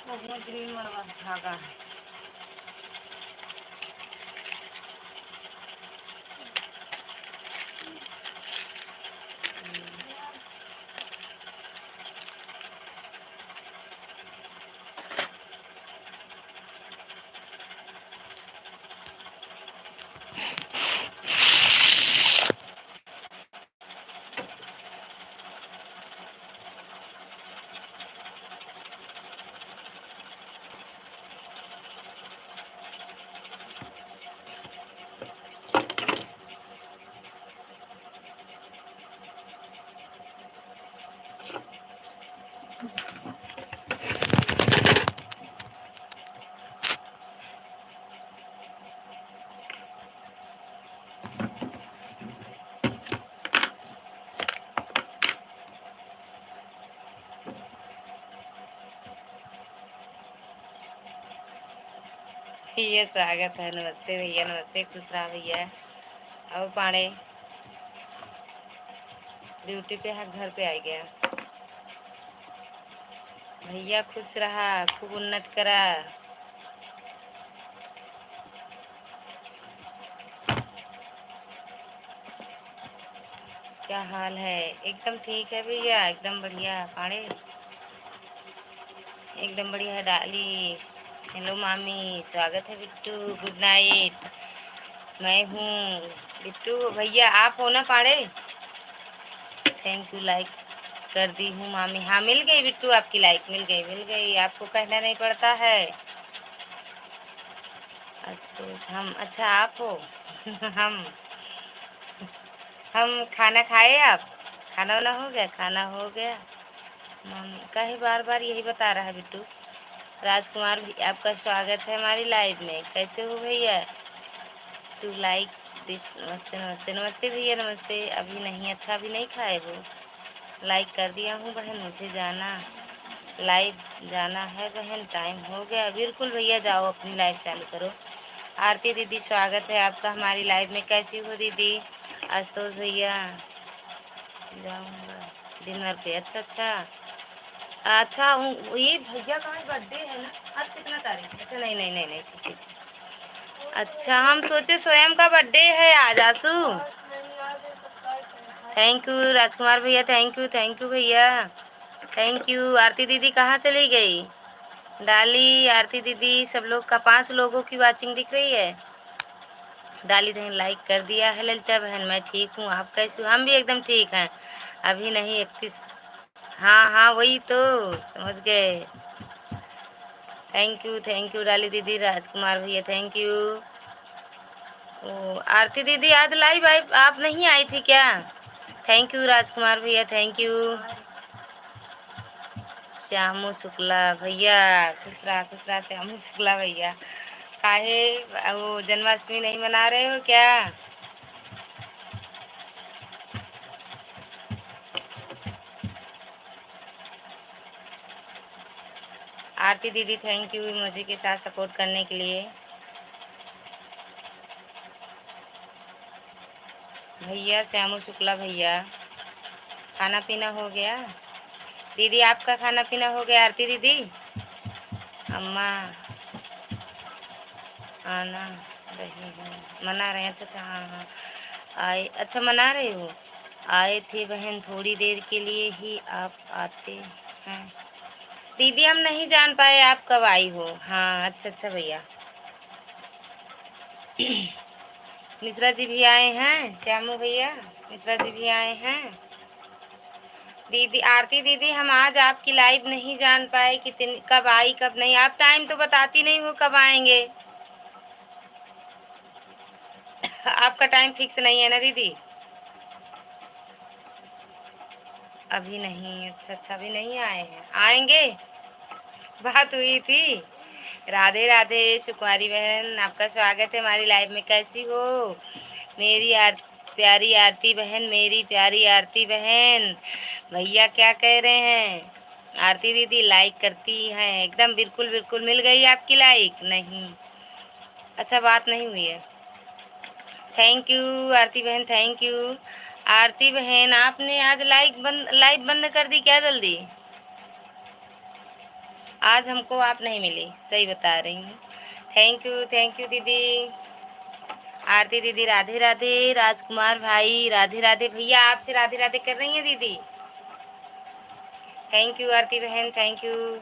Green वाला धागा। भैया स्वागत है। नमस्ते भैया, नमस्ते। खुश रहा भैया। और पाड़े ड्यूटी पे है, घर पे आ गया। भैया खुश रहा, खूब उन्नत करा। क्या हाल है? एकदम ठीक है भैया, एकदम बढ़िया। पाड़े एकदम बढ़िया है। डाली हेलो मामी, स्वागत है बिट्टू। Good night. मैं हूँ बिट्टू। भैया आप हो ना पाड़े? थैंक यू, लाइक कर दी हूँ मामी। हाँ मिल गई बिट्टू, आपकी लाइक मिल गई, मिल गई। आपको कहना नहीं पड़ता है। अस्तुस हम, अच्छा आप हो। हम हम खाना खाए आप? खाना वाना हो गया? खाना हो गया। मामी काहे बार बार यही बता रहा है बिट्टू। राजकुमार भी आपका स्वागत है हमारी लाइव में। कैसे हो भैया? To like this. नमस्ते नमस्ते नमस्ते भैया, नमस्ते। अभी नहीं, अच्छा अभी नहीं खाए हो? लाइक कर दिया हूँ बहन, मुझे जाना, लाइव जाना है बहन, टाइम हो गया। बिल्कुल भैया, जाओ अपनी लाइव चालू करो। आरती दीदी स्वागत है आपका हमारी लाइव में। कैसी हो दीदी? आशुतोष भैया जाऊँगा डिनर पे। अच्छा अच्छा अच्छा ये भैया का बर्थडे है ना? आज कितना तारीख है? अच्छा नहीं नहीं नहीं नहीं, ठीक है। अच्छा हम सोचे स्वयं का बर्थडे है आज। आशु थैंक यू। राजकुमार भैया थैंक यू भैया, थैंक यू। आरती दीदी कहाँ चली गई? डाली, आरती दीदी, सब लोग का 5 लोगों की वाचिंग दिख रही है। डाली बहन लाइक कर दिया है। ललिता बहन मैं ठीक हूँ, आप कैसे हो? हम भी एकदम ठीक हैं। अभी नहीं 31। हाँ हाँ वही तो, समझ गए। थैंक यू डाली दीदी। राजकुमार भैया थैंक यू। ओ आरती दीदी आज लाइव आई, आप नहीं आई थी क्या? थैंक यू राजकुमार भैया, थैंक यू। श्यामू शुक्ला भैया खुश रहा श्यामू शुक्ला भैया। काहे वो जन्माष्टमी नहीं मना रहे हो क्या? आरती दीदी थैंक यू मुझे के साथ सपोर्ट करने के लिए। भैया श्यामू शुक्ला भैया, खाना पीना हो गया? दीदी आपका खाना पीना हो गया? आरती दीदी अम्मा आना रही है, मना रहे हैं। अच्छा अच्छा हाँ हाँ आए, अच्छा मना रहे हो? आए थे बहन, थोड़ी देर के लिए ही आप आते हैं। दीदी हम नहीं जान पाए आप कब आई हो। हाँ अच्छा अच्छा भैया। मिश्रा जी भी आए हैं, श्यामू भैया मिश्रा जी भी आए हैं। दीदी आरती दीदी हम आज आपकी लाइव नहीं जान पाए कितनी, कब आई कब नहीं। आप टाइम तो बताती नहीं हो कब आएंगे। आपका टाइम फिक्स नहीं है ना दीदी? अभी नहीं, अच्छा अच्छा अभी नहीं आए हैं, आएंगे। बात हुई थी। राधे राधे सुकुमारी बहन, आपका स्वागत है हमारी लाइव में। कैसी हो मेरी प्यारी आरती बहन, मेरी प्यारी आरती बहन? भैया क्या कह रहे हैं? आरती दीदी लाइक करती हैं एकदम, बिल्कुल बिल्कुल। मिल गई आपकी लाइक? नहीं, अच्छा बात नहीं हुई है। थैंक यू आरती बहन, थैंक यू। आरती बहन आपने आज लाइव बंद कर दी क्या जल्दी? आज हमको आप नहीं मिली, सही बता रही हूँ। थैंक यू दीदी। आरती दीदी राधे राधे। राजकुमार भाई राधे राधे। भैया आपसे राधे राधे कर रही हैं दीदी। थैंक यू आरती बहन, थैंक यू।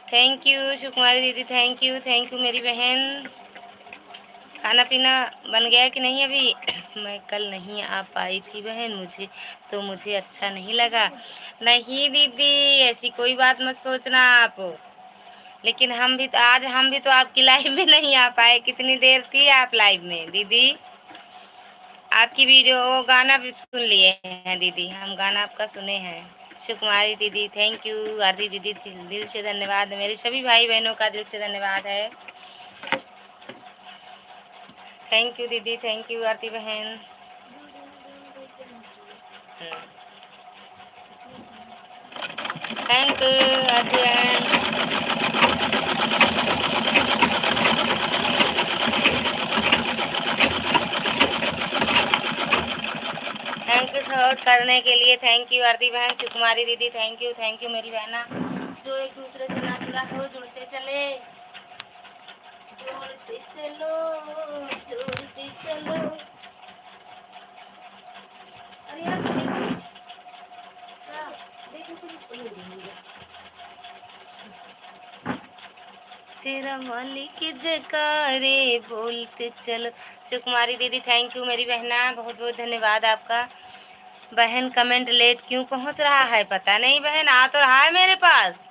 थैंक यू सुकुमारी दीदी, थैंक यू मेरी बहन। खाना पीना बन गया कि नहीं अभी? मैं कल नहीं आ पाई थी बहन, मुझे अच्छा नहीं लगा। नहीं दीदी, ऐसी कोई बात मत सोचना आप। लेकिन हम भी तो आपकी लाइव में नहीं आ पाए। कितनी देर थी आप लाइव में दीदी? आपकी वीडियो गाना भी सुन लिए हैं दीदी, हम गाना आपका सुने हैं। सुकुमारी दीदी थैंक यू। आरती दीदी दिल से धन्यवाद। मेरे सभी भाई बहनों का दिल से धन्यवाद है। थैंक यू दीदी, थैंक यू आरती बहन। थैंक यू आरती बहन। थैंक यू सपोर्ट करने के लिए, थैंक यू आरती बहन। सुकुमारी दीदी थैंक यू मेरी बहना। जो एक दूसरे से ना जुड़ा हो, जुड़ते चले, जोड़ते चलो, जोड़ते चलो। अरे यार शेरा वाली की जयकारे बोलते चलो। सुकुमारी दीदी थैंक यू मेरी बहना, बहुत बहुत धन्यवाद आपका। बहन कमेंट लेट क्यों पहुंच रहा है? पता नहीं बहन, आ तो रहा है मेरे पास।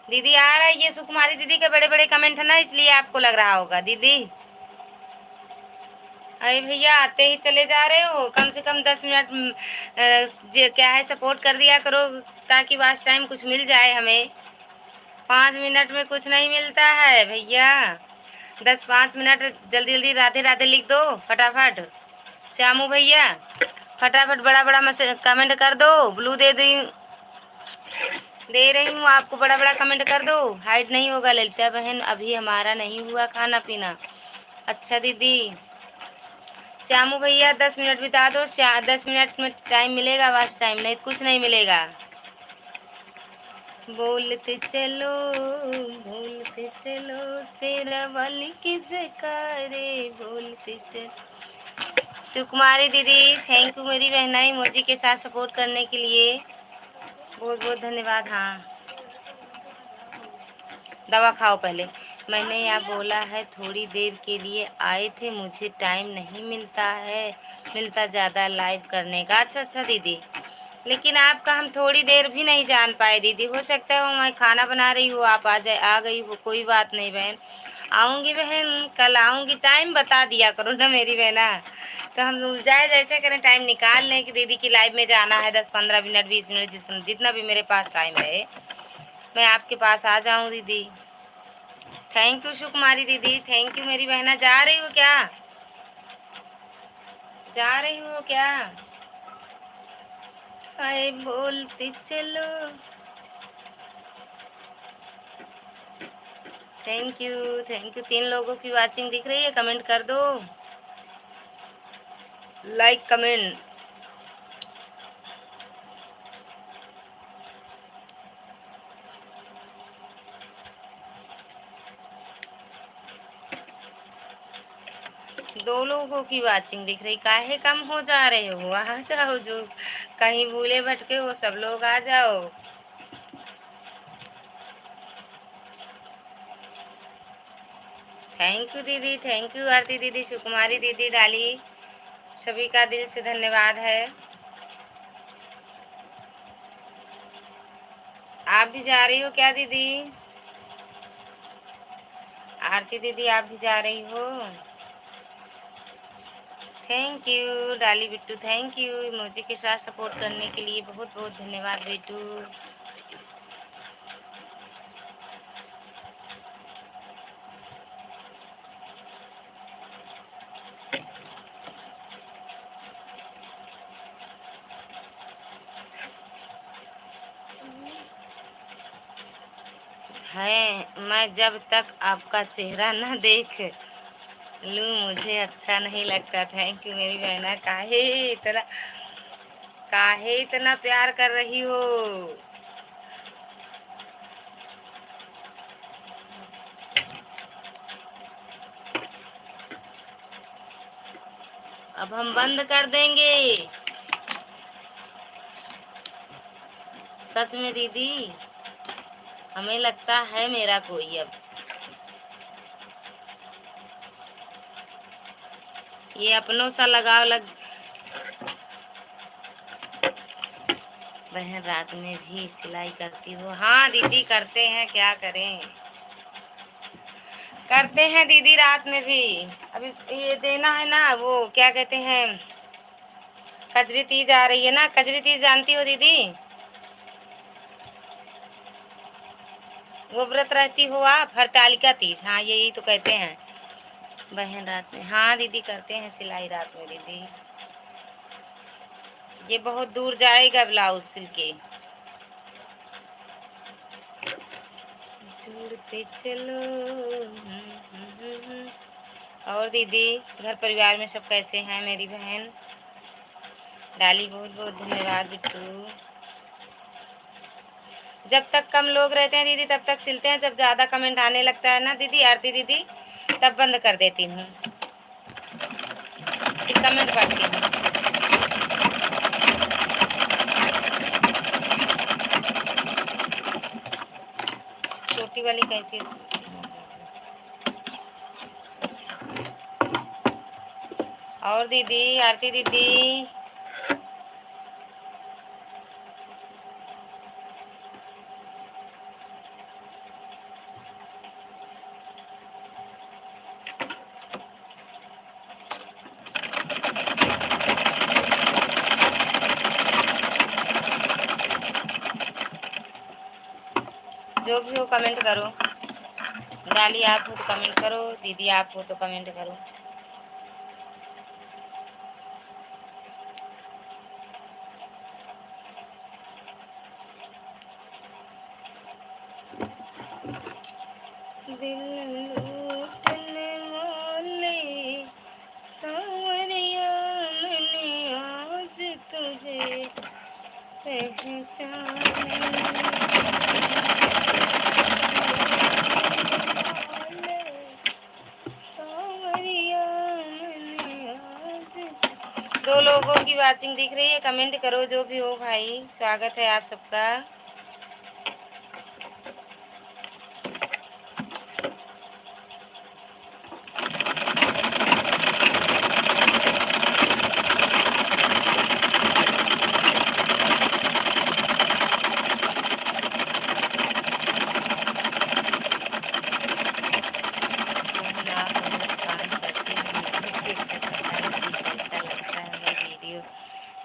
दीदी आ रहा है, ये सुकुमारी दीदी के बड़े बड़े कमेंट है ना, इसलिए आपको लग रहा होगा दीदी। अरे भैया आते ही चले जा रहे हो, कम से कम 10 मिनट क्या है सपोर्ट कर दिया करो, ताकि वाच टाइम कुछ मिल जाए हमें। 5 मिनट में कुछ नहीं मिलता है भैया। 5 मिनट जल्दी जल्दी राधे राधे लिख दो फटाफट। श्यामू भैया फटाफट बड़ा बड़ा कमेंट कर दो। ब्लू दे रही हूँ आपको, बड़ा बड़ा कमेंट कर दो। हाइड नहीं होगा ललिता बहन, अभी हमारा नहीं हुआ खाना पीना। अच्छा दीदी। श्यामू भैया 10 मिनट बिता दो। 10 मिनट में टाइम मिलेगा, वास्ट टाइम नहीं, कुछ नहीं मिलेगा। बोलते चलो, बोलते चलो, शेरा वाली की जयकारे बोलते चलो। सुकुमारी दीदी थैंक यू मेरी बहना इमोजी के साथ सपोर्ट करने के लिए, बहुत बहुत धन्यवाद। हाँ दवा खाओ पहले। मैंने यहाँ बोला है थोड़ी देर के लिए आए थे, मुझे टाइम नहीं मिलता ज़्यादा लाइव करने का। अच्छा दीदी, लेकिन आपका हम थोड़ी देर भी नहीं जान पाए दीदी। हो सकता है मैं खाना बना रही हूँ, आप आ गई हो, कोई बात नहीं बहन। आऊँगी बहन, कल आऊँगी। टाइम बता दिया करो ना मेरी बहना, तो हम जाए जैसे करें, टाइम निकाल लें कि दीदी की लाइव में जाना है। 10-15 मिनट 20 मिनट जितना भी मेरे पास टाइम है, मैं आपके पास आ जाऊँ दीदी। थैंक यू सुकुमारी दीदी, थैंक यू मेरी बहना। जा रही हो क्या? जा रही हो क्या? आए बोलते चलो। थैंक यू 3 लोगों की वाचिंग दिख रही है, कमेंट कर दो, लाइक कमेंट। दो लोगों की वाचिंग दिख रही, काहे कम हो जा रहे हो? आ जाओ, जो कहीं भूले भटके हो सब लोग आ जाओ। थैंक यू दीदी, थैंक यू आरती दीदी, सुकुमारी दीदी डाली, सभी का दिल से धन्यवाद है। आप भी जा रही हो क्या दीदी? आरती दीदी आप भी जा रही हो? थैंक यू डाली बिट्टू, थैंक यू इमोजी के साथ सपोर्ट करने के लिए, बहुत बहुत धन्यवाद बिट्टू। है। मैं जब तक आपका चेहरा न देख लूँ मुझे अच्छा नहीं लगता। थैंक यू मेरी बहना। काहे इतना प्यार कर रही हो? अब हम बंद कर देंगे। सच में दीदी, हमें लगता है मेरा कोई अब। ये अपनों सा लगाव लग। बहन रात में भी सिलाई करती हो? हाँ दीदी करते हैं, क्या करें, करते हैं दीदी रात में भी। अभी ये देना है ना, वो क्या कहते हैं, कजरी तीज आ रही है ना। कजरी तीज जानती हो दीदी? वो व्रत रहती हो आप, हरतालिका तीज, हाँ यही तो कहते हैं। बहन रात में, हाँ दीदी करते हैं सिलाई रात में दीदी। ये बहुत दूर जाएगा ब्लाउज सिल के। जुड़ते चलो। और दीदी घर परिवार में सब कैसे हैं मेरी बहन? डाली बहुत बहुत धन्यवाद बिट्टू। जब तक कम लोग रहते हैं दीदी तब तक सिलते हैं, जब ज़्यादा कमेंट आने लगता है ना दीदी, आरती दीदी, तब बंद कर देती हूँ, फिर कमेंट पढ़ती हूँ। छोटी वाली कैंची। और दीदी आरती दीदी, जो भी हो कमेंट करो। डाली आप हो तो कमेंट करो, दीदी आप हो तो कमेंट करो। दिल लूटने वाले सांवरिया, मैंने आज तुझे सांवरिया, मैंने आज। दो लोगों की वाचिंग दिख रही है, कमेंट करो जो भी हो भाई, स्वागत है आप सबका।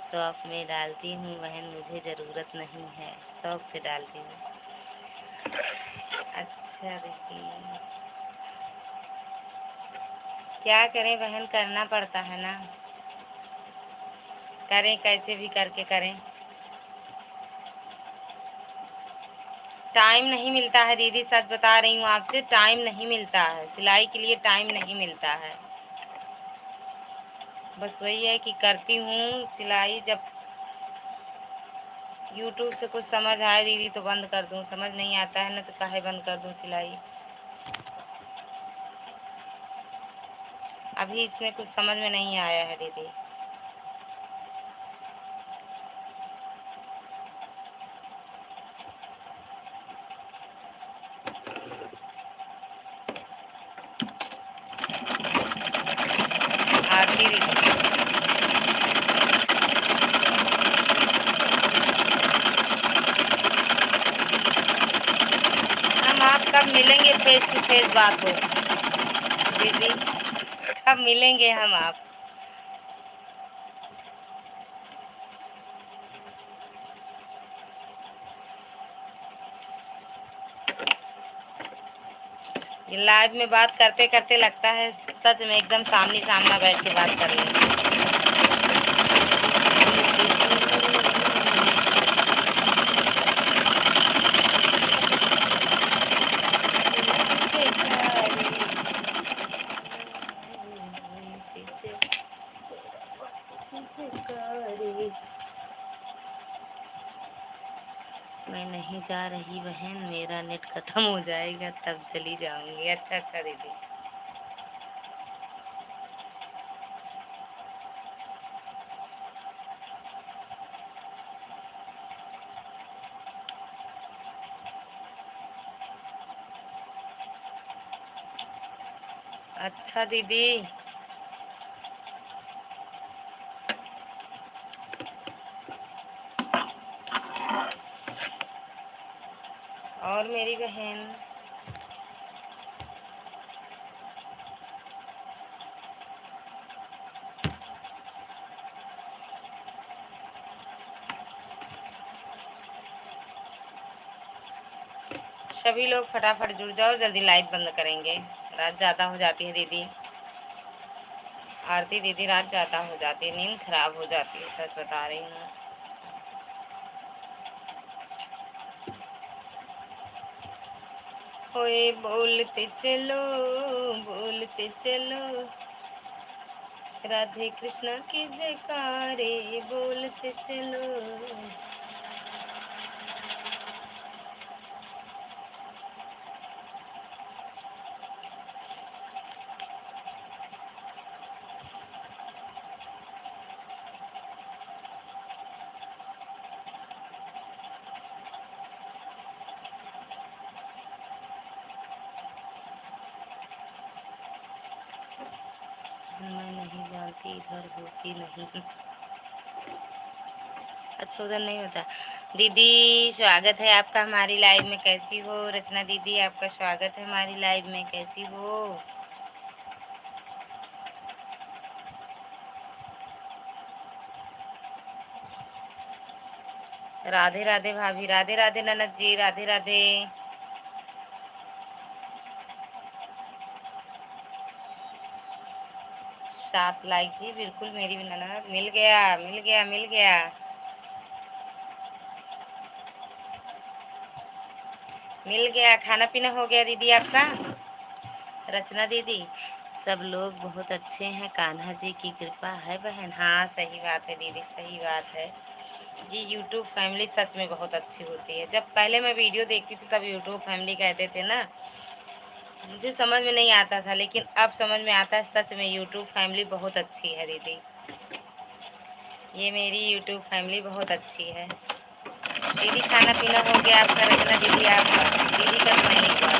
शौक में डालती हूँ बहन, मुझे ज़रूरत नहीं है, शौक से डालती हूँ। अच्छा दीदी, क्या करें बहन, करना पड़ता है ना, करें कैसे भी करके करें। टाइम नहीं मिलता है दीदी, सच बता रही हूँ आपसे, टाइम नहीं मिलता है, सिलाई के लिए टाइम नहीं मिलता है। बस वही है कि करती हूँ सिलाई, जब यूट्यूब से कुछ समझ आए दीदी तो बंद कर दूँ, समझ नहीं आता है ना तो काहे बंद कर दूँ सिलाई। अभी इसमें कुछ समझ में नहीं आया है दीदी। आरती दीदी, हम आप कब मिलेंगे, फेस टू फेस बात हो दीदी, कब मिलेंगे हम आप? ये लाइव में बात करते करते लगता है सच में एकदम सामने सामना बैठ के बात कर लें। रही बहन, मेरा नेट खत्म हो जाएगा तब चली जाऊंगी। अच्छा अच्छा दीदी। अच्छा दीदी। और मेरी बहन, सभी लोग फटाफट जुड़ जाओ, जल्दी लाइव बंद करेंगे। रात ज़्यादा हो जाती है दीदी। आरती दीदी, रात ज़्यादा हो जाती है, नींद खराब हो जाती है, सच बता रही हूँ। ओए बोलते चलो, बोलते चलो, राधे कृष्णा की जयकारे बोलते चलो। मैं नहीं जानती, इधर होती नहीं। अच्छा, उधर नहीं होता। दीदी स्वागत है आपका हमारी लाइव में, कैसी हो? रचना दीदी, आपका स्वागत है हमारी लाइव में, कैसी हो? राधे राधे भाभी, राधे राधे ननद जी, राधे राधे। 7 लाइक जी, बिल्कुल मेरी भी ननद। मिल गया मिल गया मिल गया। मिल गया। खाना पीना हो गया दीदी आपका? रचना दीदी, सब लोग बहुत अच्छे हैं, कान्हा जी की कृपा है बहन। हाँ सही बात है दीदी, सही बात है जी। यूट्यूब फैमिली सच में बहुत अच्छी होती है। जब पहले मैं वीडियो देखती थी सब यूट्यूब फैमिली कहते थे ना, मुझे समझ में नहीं आता था, लेकिन अब समझ में आता है, सच में यूट्यूब फैमिली बहुत अच्छी है दीदी। ये मेरी यूट्यूब फैमिली बहुत अच्छी है दीदी। खाना पीना हो गया आपका? रचना दीदी, आपका दीदी का तो नहीं हुआ।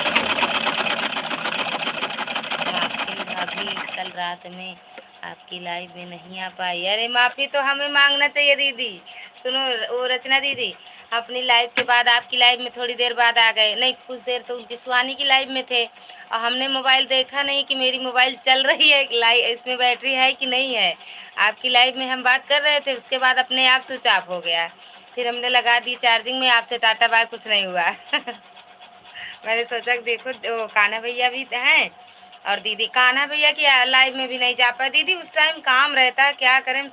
माफी भाभी, कल रात में आपकी लाइव में नहीं आ पाई। अरे माफी तो हमें मांगना चाहिए दीदी। सुनो, वो रचना दीदी, अपनी लाइव के बाद आपकी लाइव में थोड़ी देर बाद आ गए। नहीं, कुछ देर तो उनकी सुहानी की लाइव में थे और हमने मोबाइल देखा नहीं कि मेरी मोबाइल चल रही है, लाइव इसमें बैटरी है कि नहीं है। आपकी लाइव में हम बात कर रहे थे, उसके बाद अपने आप स्विच ऑफ हो गया। फिर हमने लगा दी चार्जिंग में, आपसे टाटा बाय, कुछ नहीं हुआ। मैंने सोचा कि देखो वो कान्हा भैया भी हैं और दीदी। कान्हा भैया की लाइव में भी नहीं जा पाए दीदी, उस टाइम काम रहता है, क्या करें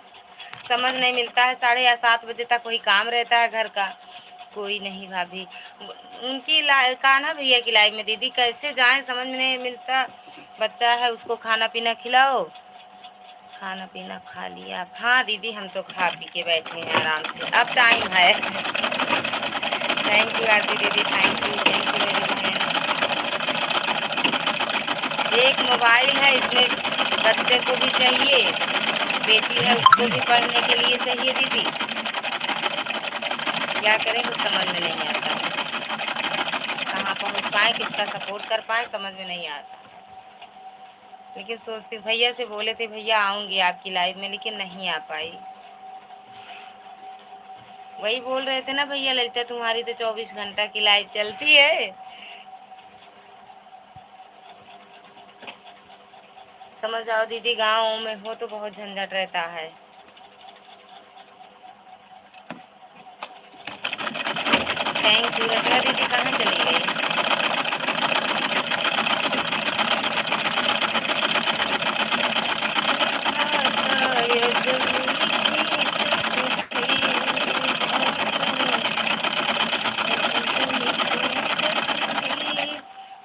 समझ नहीं मिलता है। 7:30 बजे तक वही काम रहता है घर का। कोई नहीं भाभी, उनकी कान्हा भैया की लाइव में दीदी कैसे जाएं, समझ में नहीं मिलता। बच्चा है, उसको खाना पीना खिलाओ। खाना पीना खा लिया आप? हाँ दीदी, हम तो खा पी के बैठे हैं आराम से, अब टाइम है। थैंक यू आरती दीदी, थैंक यू मेरी बहन। एक मोबाइल है, इसमें बच्चे को भी चाहिए, बेटी है उसको भी पढ़ने के लिए चाहिए दीदी। क्या करें, कुछ समझ में नहीं आता, कहाँ पहुँच पाए, किसका सपोर्ट कर पाए, समझ में नहीं आता। लेकिन सोचती, भैया से बोले थे भैया आऊँगी आपकी लाइव में, लेकिन नहीं आ पाई। वही बोल रहे थे ना भैया, ललिता तुम्हारी तो 24 घंटा की लाइव चलती है। समझ जाओ दीदी, गाँव में हो तो बहुत झंझट रहता है। Thank you. रचना दीदी कहाँ चली गई?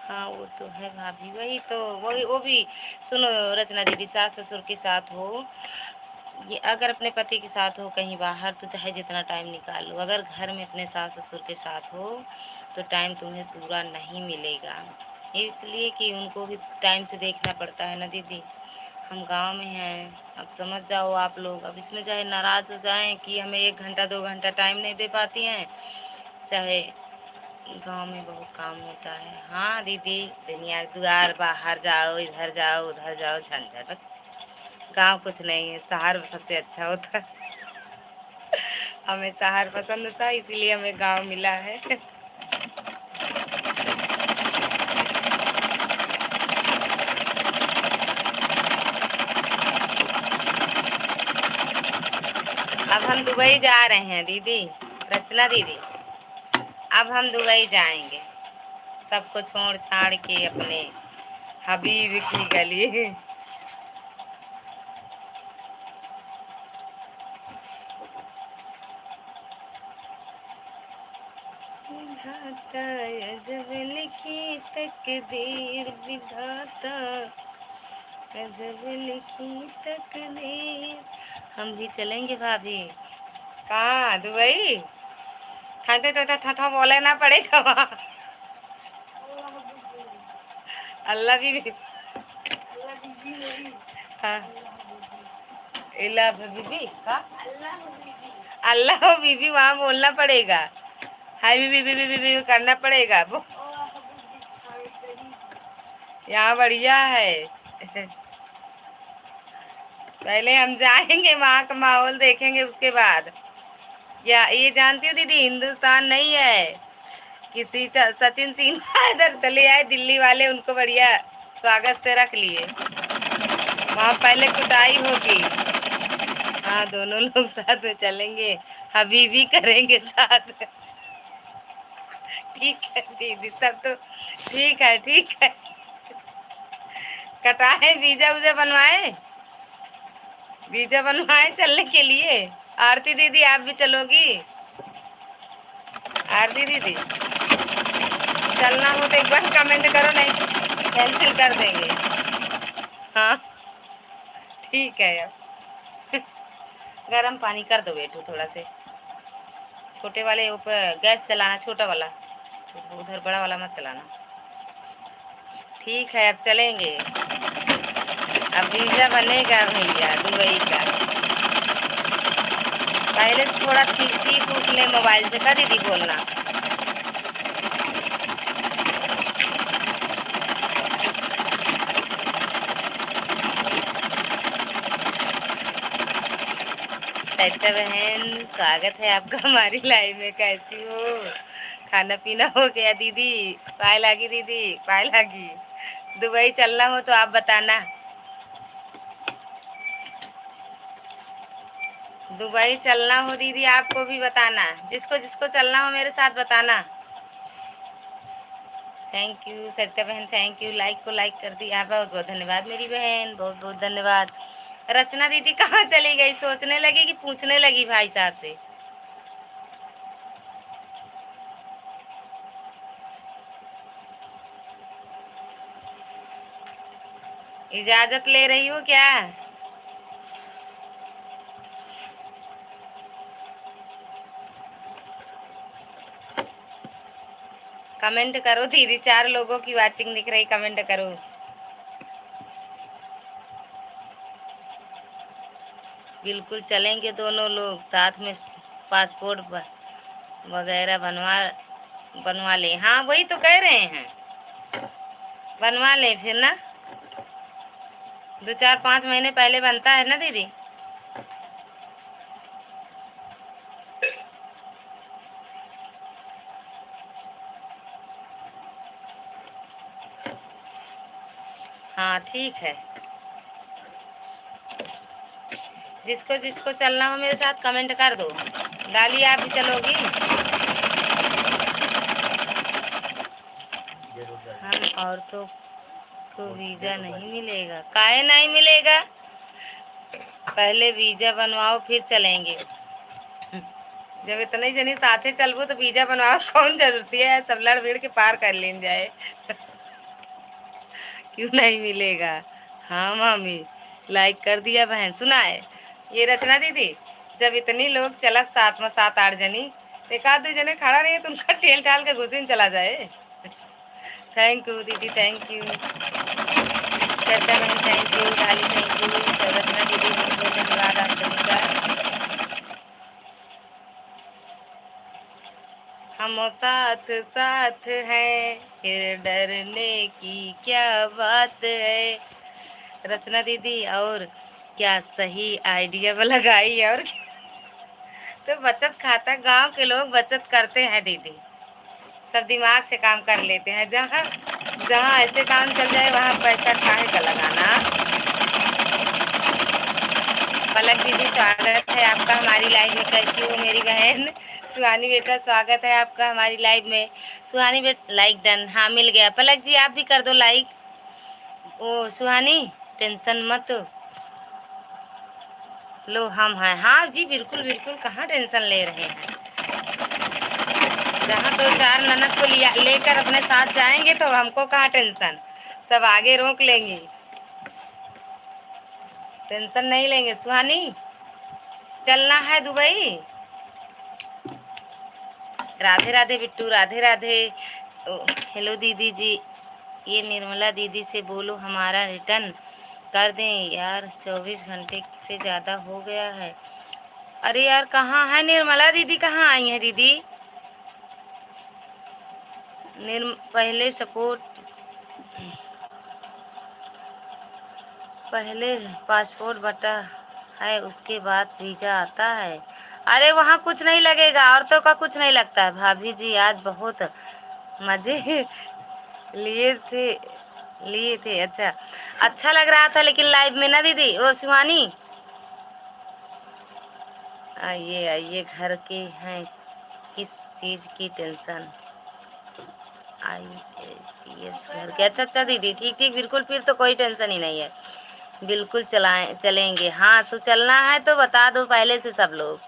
हाँ वो तो है भाभी, वही तो, वही वो भी। सुनो रचना दीदी, सास ससुर के साथ हो, ये अगर अपने पति के साथ हो कहीं बाहर, तो चाहे जितना टाइम निकाल लो, अगर घर में अपने सास ससुर के साथ हो तो टाइम तुम्हें पूरा नहीं मिलेगा। इसलिए कि उनको भी टाइम से देखना पड़ता है ना दीदी। हम गांव में हैं, अब समझ जाओ आप लोग। अब इसमें चाहे नाराज़ हो जाएं कि हमें 1 घंटा 2 घंटा टाइम नहीं दे पाती हैं, चाहे गांव में बहुत काम होता है। हाँ दीदी, दुनिया द्वार बाहर जाओ, इधर जाओ उधर जाओ, झंझट। गांव कुछ नहीं है, शहर सबसे अच्छा होता है। हमें शहर पसंद था, इसीलिए हमें गांव मिला है। अब हम दुबई जा रहे हैं दीदी, रचना दीदी। अब हम दुबई जाएंगे, सबको छोड़ छाड़ के अपने हबीब की गली। विधाता अजब लिखी तकदीर, विधाता अजब लिखी तकदीर। हम भी चलेंगे भाभी। कहाँ, दुबई? थाते तो था बोले ना पड़ेगा वहाँ। अल्लाह भी। हाँ, इला बीबी का अल्लाह बीबी वहाँ बोलना पड़ेगा। हाय बीबी बीबी बीबी करना पड़ेगा वो। यहाँ बढ़िया है। पहले हम जाएंगे, वहाँ का माहौल देखेंगे, उसके बाद। या ये जानती हो दीदी, हिंदुस्तान नहीं है, किसी सचिन सिन्हा इधर चले आए दिल्ली वाले, उनको बढ़िया स्वागत से रख लिए। वहाँ पहले कुटाई होगी। हाँ, दोनों लोग साथ में चलेंगे, हबीबी करेंगे साथ में। ठीक है दीदी, सब तो ठीक है, ठीक है। कटाए, वीजा उजा बनवाए, वीजा बनवाए चलने के लिए। आरती दीदी आप भी चलोगी? आरती दीदी चलना हो तो एक बार कमेंट करो, नहीं कैंसिल कर देंगे। हाँ ठीक है। अब गर्म पानी कर दो बेटू थोड़ा से। छोटे वाले ऊपर गैस चलाना, छोटा वाला, उधर बड़ा वाला मत चलाना। ठीक है, अब चलेंगे। अब वीजा बनेगा भैया दुबई का। पहले से थोड़ा सीख उख ले मोबाइल से, का दीदी बोलना। सरिता बहन, स्वागत है आपका हमारी लाइव में। कैसी हो? खाना पीना हो गया दीदी? पाए लागी दीदी, पाए लागी। दुबई चलना हो तो आप बताना। दुबई चलना हो दीदी आपको भी बताना, जिसको जिसको चलना हो मेरे साथ बताना। थैंक यू सरिता बहन, थैंक यू। लाइक को लाइक कर दिया, बहुत बहुत धन्यवाद मेरी बहन, बहुत बहुत धन्यवाद। रचना दीदी कहाँ चली गई? सोचने लगी कि पूछने लगी भाई साहब से। इजाजत ले रही हो क्या? कमेंट करो दीदी, 4 लोगों की वाचिंग दिख रही, कमेंट करो। बिल्कुल चलेंगे दोनों लोग साथ में। पासपोर्ट वगैरह बनवा बनवा ले। हाँ वही तो कह रहे हैं, बनवा ले फिर ना। 2 4 5 महीने पहले बनता है ना दीदी। हाँ ठीक है, जिसको जिसको चलना हो मेरे साथ कमेंट कर दो। डालिए, आप भी चलोगी? हम औरतों को वीज़ा नहीं मिलेगा? काहे नहीं मिलेगा? पहले वीज़ा बनवाओ फिर चलेंगे। जब इतने जनी साथे चलबो तो वीज़ा बनवाओ कौन जरूरती है, सब लड़ भिड़ के पार कर लेन जाए। क्यों नहीं मिलेगा? हाँ मामी, लाइक कर दिया बहन। सुना है ये रचना दीदी, जब इतनी लोग चलब साथ में 7 8 जनी, एक आध दो जने खड़ा रहे तो उनका टेल टाल के घुसे चला जाए। थैंक यू दीदी, थैंक यू चर्चा में, thank you Kali, thank you Rachna दीदी, बहुत बहुत धन्यवाद आप सभी का। हम साथ साथ हैं, फिर डरने की क्या बात है। रचना दीदी और क्या सही आइडिया लगाई, और तो बचत खाता, गांव के लोग बचत करते हैं दीदी, सब दिमाग से काम कर लेते हैं। जहाँ जहाँ ऐसे काम चल जाए वहाँ पैसा काहे का लगाना। पलक दीदी स्वागत है आपका हमारी लाइव में, कैसी हो मेरी बहन। सुहानी बेटा स्वागत है आपका हमारी लाइव में। सुहानी बेटा लाइक डन, हाँ मिल गया। पलक जी आप भी कर दो लाइक। ओ सुहानी टेंशन मत लो, हम हैं। हाँ जी बिल्कुल बिल्कुल, कहाँ टेंशन ले रहे हैं। जहाँ दो चार ननद को लिया लेकर अपने साथ जाएंगे तो हमको कहाँ टेंशन, सब आगे रोक लेंगे, टेंशन नहीं लेंगे। सुहानी चलना है दुबई। राधे राधे बिट्टू, राधे राधे। हेलो दीदी जी, ये निर्मला दीदी से बोलो हमारा रिटर्न कर दें यार, 24 घंटे से ज़्यादा हो गया है। अरे यार कहाँ है निर्मला दीदी, कहाँ आई हैं दीदी। पहले सपोर्ट, पहले पासपोर्ट बटा है उसके बाद वीज़ा आता है। अरे वहाँ कुछ नहीं लगेगा, औरतों का कुछ नहीं लगता है। भाभी जी आज बहुत मज़े लिए थे। अच्छा अच्छा लग रहा था लेकिन लाइव में ना दीदी। ओ शिवानी आइए आइए, घर के हैं, किस चीज़ की टेंशन। आई यस घर के। अच्छा अच्छा दीदी, ठीक ठीक बिल्कुल, फिर तो कोई टेंशन ही नहीं है, बिल्कुल चलाएं चलेंगे। हाँ तो चलना है तो बता दो पहले से सब लोग।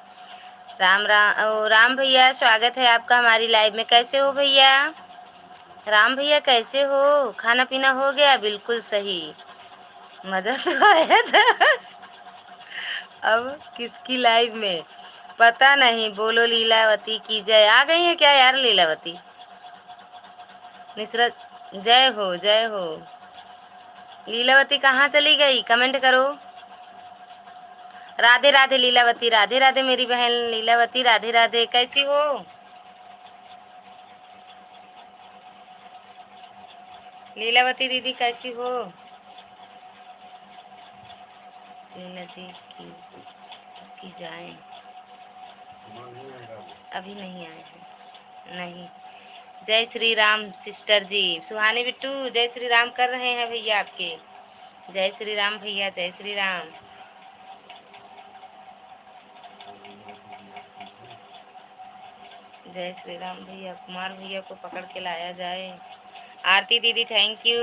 राम राम, ओ राम भैया स्वागत है आपका हमारी लाइव में। कैसे हो भैया, राम भैया कैसे हो, खाना पीना हो गया। बिल्कुल सही, मज़ा तो आया था। अब किसकी लाइव में पता नहीं, बोलो लीलावती की जय। आ गई है क्या यार लीलावती मिश्रा, जय हो जय हो। लीलावती कहाँ चली गई, कमेंट करो। राधे राधे लीलावती, राधे राधे मेरी बहन लीलावती, राधे राधे। कैसी हो लीलावती दीदी, कैसी हो। लीला जी की जाए, अभी नहीं आए हैं, नहीं। जय श्री राम सिस्टर जी। सुहानी बिट्टू जय श्री राम कर रहे हैं भैया आपके। जय श्री राम भैया, जय श्री राम। जय श्री राम भैया। कुमार भैया को पकड़ के लाया जाए। आरती दीदी थैंक यू।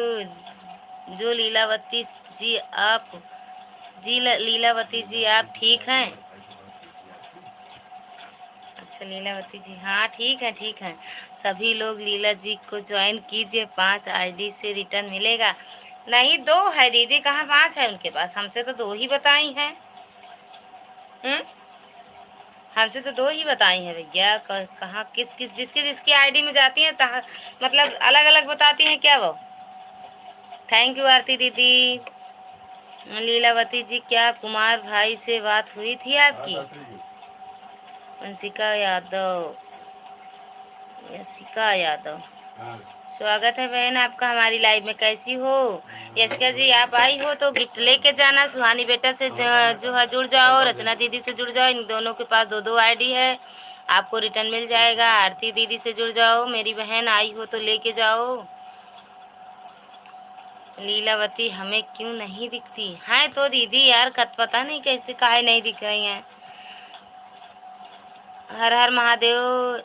जो लीलावती जी आप, जी लीलावती जी आप ठीक हैं। अच्छा लीलावती जी, हाँ ठीक है ठीक है। सभी लोग लीला जी को ज्वाइन कीजिए, 5 आईडी से रिटर्न मिलेगा। नहीं 2 है दीदी, कहाँ 5 है उनके पास, हमसे तो 2 ही बताई हैं। हमसे तो 2 ही बताई हैं भैया। कहाँ किस किस जिसकी जिसकी आईडी में जाती हैं मतलब अलग अलग बताती हैं क्या वो। थैंक यू आरती दीदी। लीलावती जी क्या कुमार भाई से बात हुई थी आपकी। वंशिका यादव, यशिका यादव, स्वागत है बहन आपका हमारी लाइव में। कैसी हो यशिका जी, आप आई हो तो गिफ्ट लेके जाना। सुहानी बेटा से जो है जुड़ जाओ, रचना दीदी से जुड़ जाओ, इन दोनों के पास 2 2 आईडी है, आपको रिटर्न मिल जाएगा। आरती दीदी से जुड़ जाओ मेरी बहन, आई हो तो लेके जाओ। लीलावती हमें क्यों नहीं दिखती हैं तो दीदी यार, पता नहीं कैसे काहे नहीं दिख रही हैं। हर हर महादेव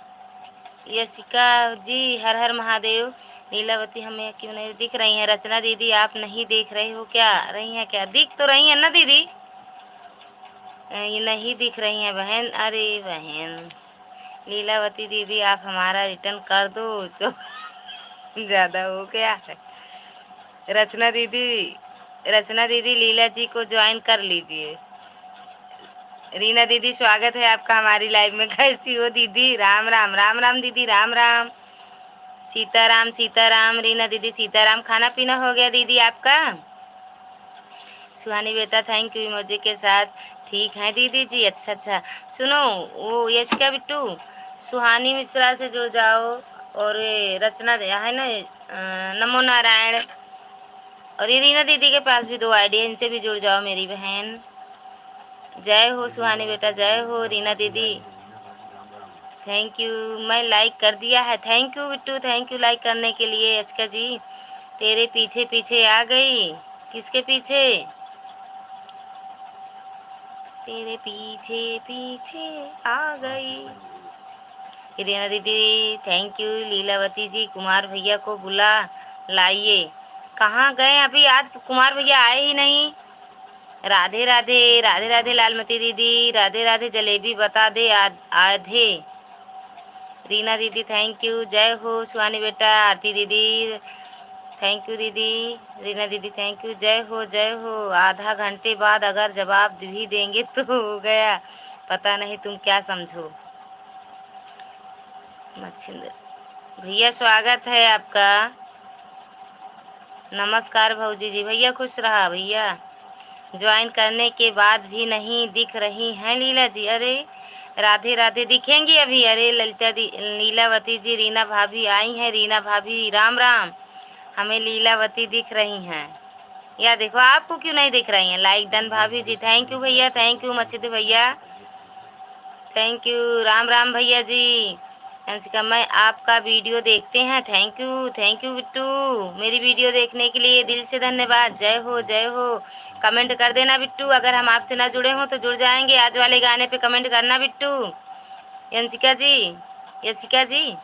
यशिका जी, हर हर महादेव। लीलावती हमें क्यों नहीं दिख रही हैं। रचना दीदी आप नहीं देख रहे हो क्या, रही हैं क्या, दिख तो रही हैं ना दीदी। ये नहीं दिख रही हैं बहन, अरे बहन लीलावती दीदी आप हमारा रिटर्न कर दो जो ज़्यादा हो गया है। रचना दीदी, रचना दीदी लीला जी को ज्वाइन कर लीजिए। रीना दीदी स्वागत है आपका हमारी लाइव में। कैसी हो दीदी? राम राम राम राम दीदी, राम राम। सीताराम सीताराम रीना दीदी, सीताराम। खाना पीना हो गया दीदी आपका? सुहानी बेटा थैंक यू इमोजी के साथ। ठीक है दीदी जी, अच्छा अच्छा। सुनो, वो यशिका बिट्टू, सुहानी मिश्रा से जुड़ जाओ, और ये रचना है ना, नमो नारायण, और ये रीना दीदी के पास भी 2 आईडी है, इनसे भी जुड़ जाओ मेरी बहन। जय हो सुहानी बेटा, जय हो रीना दीदी। थैंक यू, मैं लाइक कर दिया है। Thank you Bittu, thank you like करने के लिए। यशिका जी तेरे पीछे पीछे आ गई। किसके पीछे? तेरे पीछे पीछे आ गई। रीना दीदी थैंक यू। लीलावती जी, कुमार भैया को बुला लाइए। कहाँ गए अभी? आज कुमार भैया आए ही नहीं। राधे राधे, राधे राधे लालमती दीदी, राधे राधे। जलेबी बता दे आधे। रीना दीदी थैंक यू, जय हो सुहानी बेटा। आरती दीदी थैंक यू दीदी। रीना दीदी थैंक यू, जय हो जय हो। आधा घंटे बाद अगर जवाब भी देंगे तो हो गया। पता नहीं तुम क्या समझो। मच्छिंद्र भैया स्वागत है आपका। नमस्कार भौजी जी। भैया खुश रहा भैया। ज्वाइन करने के बाद भी नहीं दिख रही हैं लीला जी। अरे राधे राधे, दिखेंगी अभी। अरे ललिता दी, लीलावती जी, रीना भाभी आई हैं। रीना भाभी राम राम। हमें लीलावती दिख रही हैं, या देखो आपको क्यों नहीं दिख रही हैं? लाइक डन भाभी जी, थैंक यू भैया, थैंक यू मच्छिद भैया, थैंक यू। राम राम भैया जी। अंशिका, मैं आपका वीडियो देखते हैं। थैंक यू बिट्टू, मेरी वीडियो देखने के लिए दिल से धन्यवाद। जय हो जय हो। कमेंट कर देना बिट्टू, अगर हम आपसे ना जुड़े हों तो जुड़ जाएंगे। आज वाले गाने पे कमेंट करना बिट्टू। यंशिका जी, यशिका जी,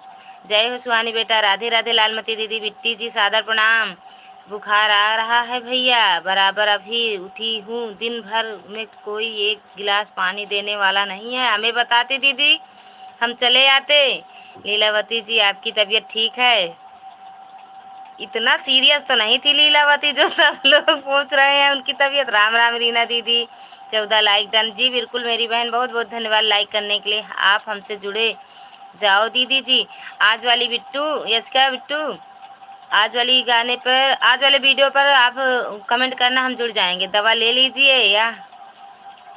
जय हो सुहानी बेटा। राधे राधे लालमती दीदी, बिट्टी जी सादर प्रणाम। बुखार आ रहा है भैया, बराबर अभी उठी हूँ। दिन भर में कोई एक गिलास पानी देने वाला नहीं है। हमें बताते दीदी, हम चले आते। लीलावती जी आपकी तबीयत ठीक है? इतना सीरियस तो नहीं थी लीलावती जो सब लोग पूछ रहे हैं उनकी तबीयत। राम राम रीना दीदी, 14 लाइक डन जी। बिल्कुल मेरी बहन, बहुत बहुत धन्यवाद लाइक करने के लिए। आप हमसे जुड़े जाओ दीदी जी। आज वाली बिट्टू, यशिका बिट्टू, आज वाली गाने पर, आज वाले वीडियो पर आप कमेंट करना, हम जुड़ जाएंगे। दवा ले लीजिए या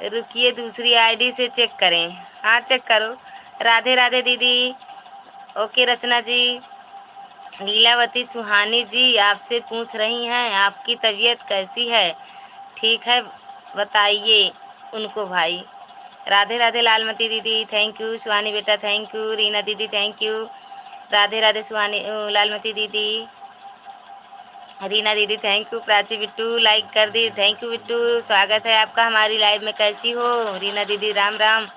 रुकिए दूसरी आईडी से चेक करें। हाँ चेक करो। राधे राधे दीदी। ओके रचना जी। लीलावती, सुहानी जी आपसे पूछ रही हैं आपकी तबीयत कैसी है? ठीक है बताइए उनको भाई। राधे राधे लालमती दीदी थैंक यू। सुहानी बेटा थैंक यू। रीना दीदी थैंक यू। राधे राधे सुहानी, लालमती दीदी, रीना दीदी thank you. Prachi Bittu like कर दी, थैंक यू बिट्टू, स्वागत है आपका हमारी लाइव में। कैसी हो रीना दीदी? राम राम।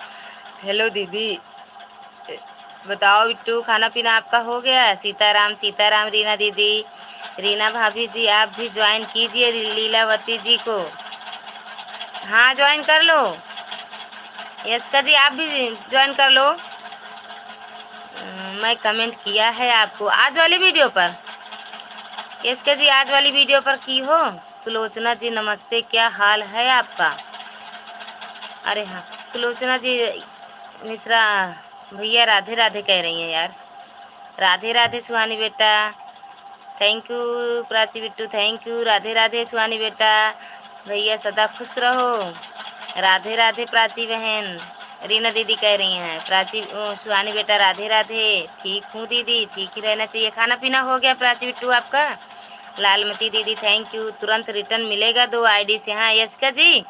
हेलो दीदी। बताओ बिट्टू, खाना पीना आपका हो गया? सीताराम सीताराम रीना दीदी। रीना भाभी जी आप भी ज्वाइन कीजिए लीलावती जी को। हाँ ज्वाइन कर लो। यस्का जी आप भी ज्वाइन कर लो। मैं कमेंट किया है आपको आज वाली वीडियो पर। यस्का जी आज वाली वीडियो पर की हो। सुलोचना जी नमस्ते, क्या हाल है आपका? अरे हाँ सुलोचना जी मिश्रा भैया राधे राधे कह रही हैं यार। राधे राधे सुहानी बेटा, thank you. Prachi Bittu thank you. Radhe Radhe Suhani बेटा, भैया सदा खुश रहो। राधे राधे प्राची बहन। रीना दीदी कह रही हैं प्राची, सुहानी बेटा राधे राधे। ठीक हूँ दीदी, ठीक ही रहना चाहिए। खाना पीना हो गया प्राची बिट्टू आपका? लालमती दीदी थैंक यू। तुरंत रिटर्न मिलेगा 2 आईडी से। हाँ यशिका जी,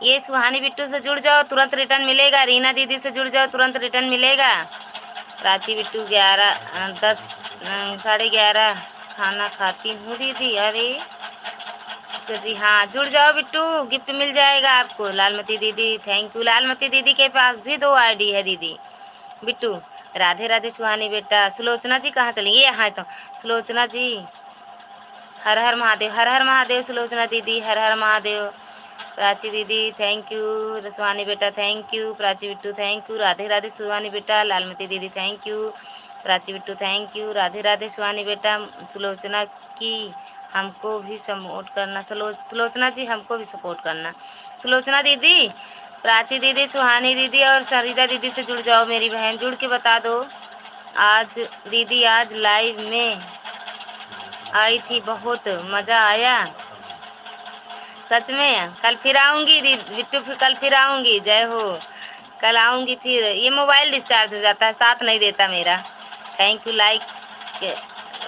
ये सुहानी बिट्टू से जुड़ जाओ, तुरंत रिटर्न मिलेगा। रीना दीदी से जुड़ जाओ, तुरंत रिटर्न मिलेगा। प्राची बिट्टू 10 11:30 खाना खाती हूँ दीदी। अरे इसका जी हाँ जुड़ जाओ बिट्टू, गिफ्ट मिल जाएगा आपको। लालमती दीदी थैंक यू। लालमती दीदी के पास भी 2 आईडी है दीदी। बिट्टू राधे राधे सुहानी बेटा। सुलोचना जी कहाँ चली? ये यहाँ तो सुलोचना जी, हर हर महादेव, हर हर महादेव। सुलोचना दीदी हर हर महादेव। प्राची दीदी थैंक यू। सुहानी बेटा thank you. Prachi Bittu thank you. Radhe Radhe Suhani बेटा। लालमती दीदी thank you. Prachi Bittu thank you. Radhe Radhe Suhani बेटा। सुलोचना की हमको भी सपोर्ट करना। सुलोचना जी हमको भी सपोर्ट करना। सुलोचना दीदी प्राची दीदी, सुहानी दीदी और सरिता दीदी से जुड़ जाओ मेरी बहन, जुड़ के बता दो। आज दीदी आज लाइव में आई थी, बहुत मज़ा आया। सच में कल फिर आऊँगी बिट्टू, फिर कल फिर आऊँगी। जय हो, कल आऊँगी फिर। ये मोबाइल डिस्चार्ज हो जाता है, साथ नहीं देता मेरा। Thank you.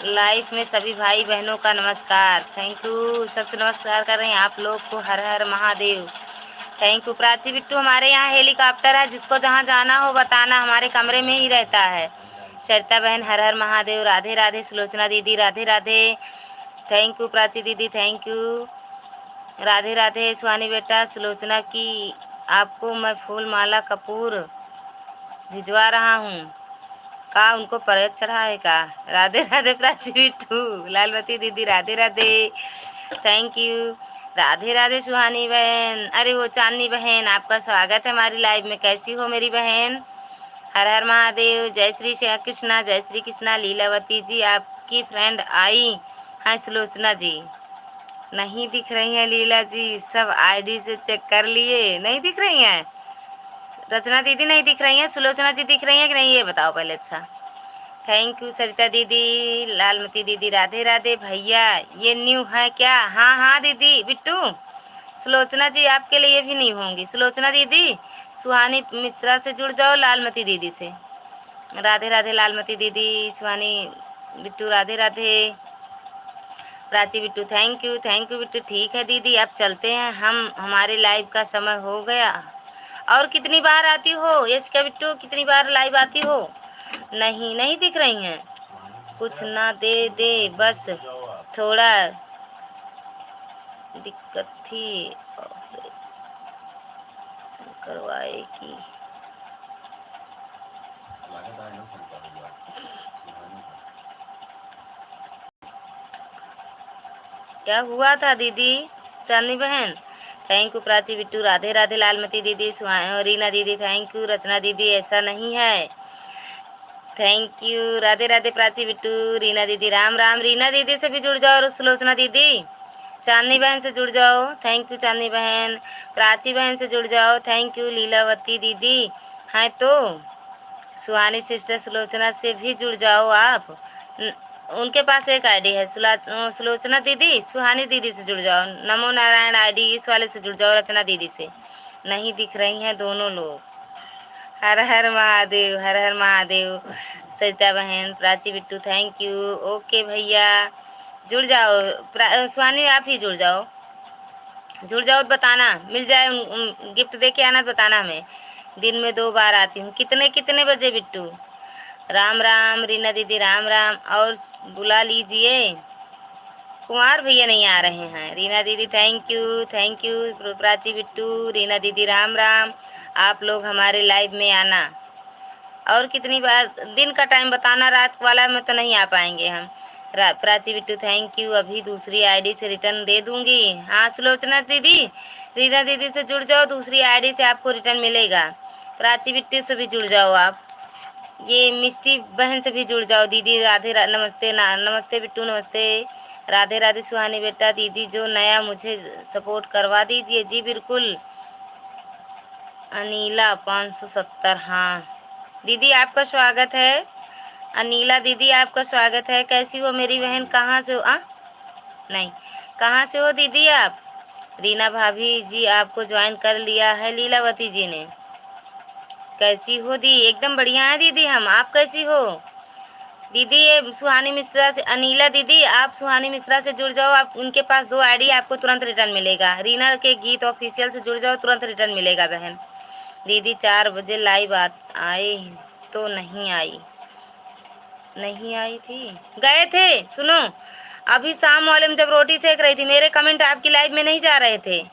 लाइफ में सभी भाई बहनों का नमस्कार। थैंक यू, सबसे नमस्कार कर रहे हैं आप लोग को। हर हर महादेव। Thank you. प्राची बिट्टू, हमारे यहाँ हेलीकॉप्टर है, जिसको जहाँ जाना हो बताना, हमारे कमरे में ही रहता है। सरिता बहन हर हर महादेव। राधे राधे। सुलोचना दीदी राधे राधे। थैंक यू प्राची दीदी, थैंक यू। राधे राधे। सुहानी बेटा, सुलोचना की आपको मैं फूल माला कपूर भिजवा रहा हूँ। का उनको परत चढ़ा है का? राधे राधे प्राची बिट्टू। लालवती दीदी राधे राधे, थैंक यू। राधे राधे सुहानी बहन, अरे वो चांदनी बहन, आपका स्वागत है हमारी लाइव में। कैसी हो मेरी बहन? हर हर महादेव। जय श्री कृष्णा, जय श्री कृष्णा। लीलावती जी, आपकी फ्रेंड आई हैं सुलोचना जी। नहीं दिख रही हैं लीला जी, सब आईडी से चेक कर लिए, नहीं दिख रही हैं। रचना दीदी नहीं दिख रही हैं, सुलोचना जी दिख रही हैं कि नहीं, ये बताओ पहले। अच्छा, थैंक यू सरिता दीदी। लालमती दीदी राधे राधे। भैया ये न्यू है क्या? हाँ हाँ दीदी बिट्टू। सुलोचना जी आपके लिए भी नहीं होंगी। सुलोचना दीदी, सुहानी मिश्रा से जुड़ जाओ, लालमती दीदी से। राधे राधे लालमती दीदी। सुहानी बिट्टू राधे राधे। Prachi Bittu thank you Bittu. ठीक है दीदी, अब चलते हैं हम, हमारे लाइव का समय हो गया। और कितनी बार आती हो यशिका बिट्टू, कितनी बार लाइव आती हो? नहीं नहीं दिख रही हैं। कुछ ना दे दे, बस थोड़ा दिक्कत थी करवाए की। क्या हुआ था दीदी चांदनी बहन? Thank you Prachi Bittu. राधे राधे लालमती दीदी, रीना दीदी थैंक यू। रचना दीदी ऐसा नहीं है, थैंक यू। राधे राधे प्राची बिट्टू। रीना दीदी राम राम। रीना दीदी से भी जुड़ जाओ और सुलोचना दीदी। चांदनी बहन से जुड़ जाओ, थैंक यू चांदनी बहन। प्राची बहन से जुड़ जाओ, थैंक यू। लीलावती दीदी हैं तो सुहानी सिस्टर सुलोचना से भी जुड़ जाओ आप। उनके पास एक आईडी है, सुलोचना दीदी, सुहानी दीदी से जुड़ जाओ। नमो नारायण आईडी इस वाले से जुड़ जाओ, रचना दीदी से। नहीं दिख रही हैं दोनों लोग। हर हर महादेव, हर हर महादेव। सरिता बहन, Prachi Bittu thank you. Okay भैया, जुड़ जाओ। सुहानी आप ही जुड़ जाओ, जुड़ जाओ तो बताना, मिल जाए गिफ्ट दे के आना तो बताना हमें। दिन में 2 बार आती हूँ। कितने कितने बजे बिट्टू? राम राम। रीना दीदी राम राम। और बुला लीजिए, कुमार भैया नहीं आ रहे हैं। रीना दीदी थैंक यू। प्राची बिट्टू, रीना दीदी राम राम। आप लोग हमारे लाइव में आना। और कितनी बार दिन का टाइम बताना, रात वाला में तो नहीं आ पाएंगे हम। Prachi Bittu thank you. अभी दूसरी आईडी से रिटर्न दे दूंगी। हाँ सुलोचना दीदी, रीना दीदी से जुड़ जाओ, दूसरी आईडी से आपको रिटर्न मिलेगा। प्राची बिट्टू से भी जुड़ जाओ आप। ये मिष्टी बहन से भी जुड़ जाओ दीदी। नमस्ते नमस्ते बिट्टू, नमस्ते। राधे राधे सुहानी बेटा। दीदी जो नया मुझे सपोर्ट करवा दीजिए। जी बिल्कुल। अनीला 570, हाँ दीदी आपका स्वागत है। अनीला दीदी आपका स्वागत है। कैसी हो मेरी बहन? कहाँ से हो? नहीं, कहाँ से हो दीदी आप? रीना भाभी जी आपको ज्वाइन कर लिया है लीलावती जी ने। कैसी हो दी? एकदम बढ़िया है दीदी हम। आप कैसी हो दीदी? ये सुहानी मिश्रा से, अनीला दीदी आप सुहानी मिश्रा से जुड़ जाओ। आप उनके पास 2 आईडी, आपको तुरंत रिटर्न मिलेगा। रीना के गीत ऑफिशियल से जुड़ जाओ, तुरंत रिटर्न मिलेगा बहन। दीदी 4 बजे लाइव आए तो नहीं आई, नहीं आई थी, गए थे। सुनो, अभी शाम वाले में जब रोटी सेक रही थी, मेरे कमेंट आपकी लाइव में नहीं जा रहे थे,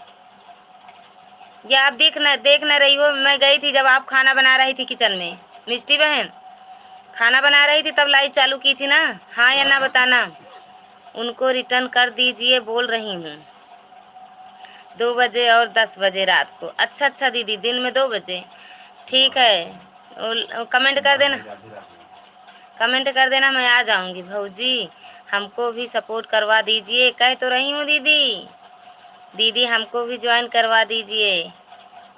या आप देख न रही हो। मैं गई थी जब आप खाना बना रही थी किचन में। मिष्टी बहन खाना बना रही थी तब लाइव चालू की थी ना? हाँ या ना बताना। उनको रिटर्न कर दीजिए बोल रही हूँ। 2 बजे और 10 बजे रात को। अच्छा अच्छा दीदी, दिन में 2 बजे, ठीक है। कमेंट कर देना, कमेंट कर देना, मैं आ जाऊंगी। भौजी हमको भी सपोर्ट करवा दीजिए। कह तो रही हूँ दीदी, दीदी हमको भी ज्वाइन करवा दीजिए।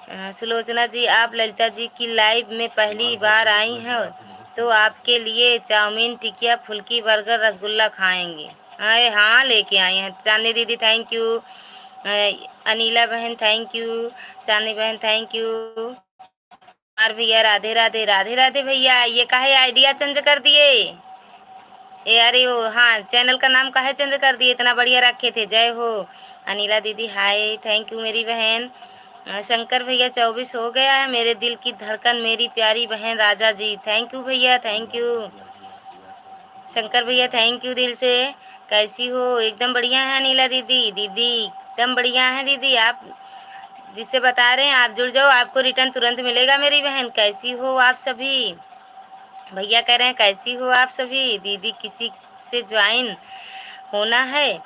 सुलोचना जी, आप ललिता जी की लाइव में पहली बार आई हैं तो आपके लिए चाउमीन, टिकिया, फुल्की, बर्गर, रसगुल्ला खाएंगे। अरे हाँ, लेके आई हैं। चांदनी दीदी थैंक यू। अनीला बहन थैंक यू। चांदनी बहन थैंक यू। और भैया राधे राधे। राधे राधे भैया, ये काहे आइडिया चेंज कर दिए? ए अरे वो हाँ, चैनल का नाम काहे चेंज कर दिए? इतना बढ़िया रखे थे। जय हो। अनिला दीदी हाय, थैंक यू मेरी बहन। शंकर भैया 24 हो गया है, मेरे दिल की धड़कन मेरी प्यारी बहन राजा जी। थैंक यू भैया, थैंक यू। शंकर भैया थैंक यू दिल से। कैसी हो? एकदम बढ़िया है अनिला दीदी। दीदी एकदम बढ़िया है दीदी। आप जिससे बता रहे हैं आप जुड़ जाओ, आपको रिटर्न तुरंत मिलेगा मेरी बहन। कैसी हो आप सभी? भैया कह रहे हैं कैसी हो आप सभी? दीदी किसी से ज्वाइन होना है?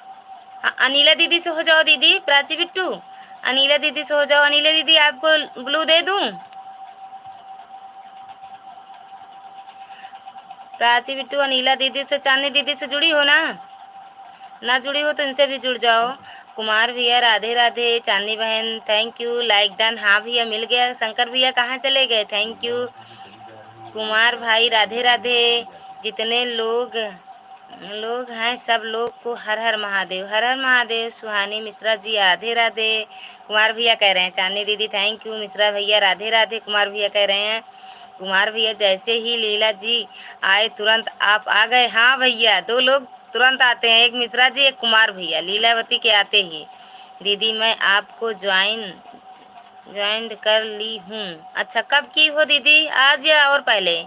अनिला दीदी से हो जाओ दीदी। प्राची बिट्टू अनिला दीदी से हो जाओ। अनिला दीदी आपको ब्लू दे दूं? प्राची बिट्टू अनिला दीदी से, चांदनी दीदी से जुड़ी हो ना? ना जुड़ी हो तो इनसे भी जुड़ जाओ। कुमार भैया राधे राधे। चांदनी बहन थैंक यू, लाइक डन। हाँ भैया मिल गया। शंकर भैया कहाँ चले गए? Thank you. कुमार भाई राधे राधे। जितने लोग लोग हैं सब लोग को हर हर महादेव। हर हर महादेव। सुहानी मिश्रा जी राधे राधे। कुमार भैया कह रहे हैं चांदनी दीदी थैंक यू। मिश्रा भैया राधे राधे। कुमार भैया कह रहे हैं कुमार भैया जैसे ही लीला जी आए तुरंत आप आ गए। हाँ भैया, दो लोग तुरंत आते हैं, एक मिश्रा जी, एक कुमार भैया। लीलावती के आते ही दीदी मैं आपको ज्वाइन कर ली हूँ। अच्छा, कब की हो दीदी? आज या और पहले?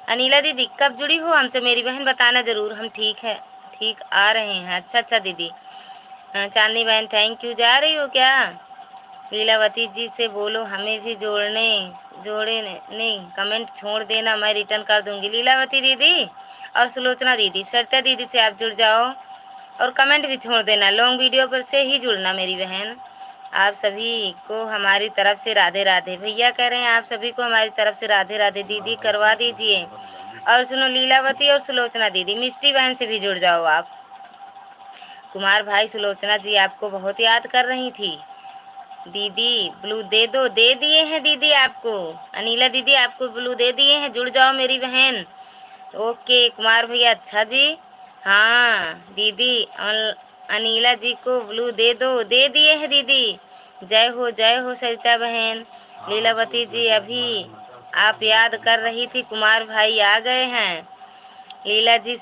अनिला दीदी कब जुड़ी हो हमसे मेरी बहन? बताना ज़रूर। हम ठीक है, ठीक आ रहे हैं। अच्छा अच्छा दीदी। चांदनी बहन थैंक यू। जा रही हो क्या? लीलावती जी से बोलो हमें भी जोड़े नहीं, कमेंट छोड़ देना, मैं रिटर्न कर दूंगी। लीलावती दीदी और सुलोचना दीदी, सरिता दीदी से आप जुड़ जाओ और कमेंट भी छोड़ देना। लॉन्ग वीडियो पर से ही जुड़ना मेरी बहन। आप सभी को हमारी तरफ से राधे राधे। भैया कह रहे हैं आप सभी को हमारी तरफ से राधे राधे। दीदी करवा दीजिए। और सुनो, लीलावती और सुलोचना दीदी, मिष्टी बहन से भी जुड़ जाओ आप। कुमार भाई सुलोचना जी आपको बहुत याद कर रही थी। दीदी ब्लू दे दो। दे दिए हैं दीदी आपको। अनिला दीदी आपको ब्लू दे दिए हैं, जुड़ जाओ मेरी बहन। ओके कुमार भैया अच्छा जी। हाँ दीदी अनिला जी को ब्लू दे दो। दे दिए हैं दीदी। जय हो सरिता बहन। लीलावती जी अभी आप याद कर रही थी, कुमार भाई आ गए हैं। लीला जी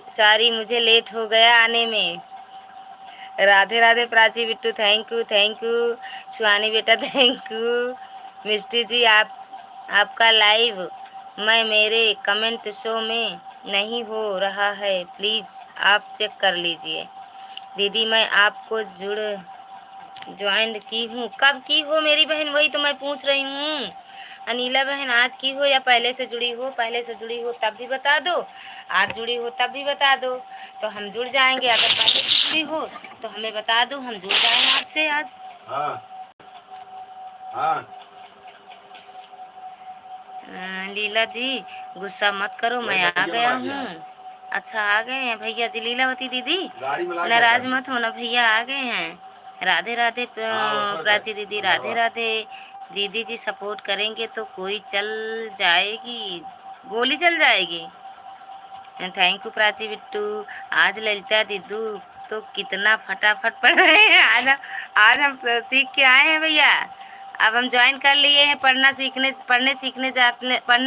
सॉरी मुझे लेट हो गया आने में। राधे राधे। Prachi Bittu thank you. सुहानी बेटा थैंक यू। मिष्टी जी आपका लाइव मैं मेरे कमेंट शो में नहीं हो रहा है, प्लीज़ आप चेक कर लीजिए। दीदी मैं आपको ज्वाइन की हूँ। कब की हो मेरी बहन? वही तो मैं पूछ रही हूँ। अनिला बहन आज की हो या पहले से जुड़ी हो? पहले से जुड़ी हो तब भी बता दो, आज जुड़ी हो तब भी बता दो, तो हम जुड़ जाएंगे। अगर पहले से जुड़ी हो तो हमें बता दो, हम जुड़ जाएंगे आपसे आज। हाँ हाँ। लीला जी गुस्सा मत करो, मैं आ गया हूँ। अच्छा आ गए हैं भैया जी। लीलावती दीदी नाराज मत होना, भैया आ गए हैं। राधे राधे। प्राची दीदी राधे राधे। दीदी जी सपोर्ट करेंगे तो कोई चल जाएगी, गोली चल जाएगी। Thank you Prachi Bittu. आज ललिता दीदू तो कितना फटाफट पढ़ रहे हैं। आज हम सीख के आए हैं भैया। अब हम ज्वाइन कर लिए हैं, पढ़ने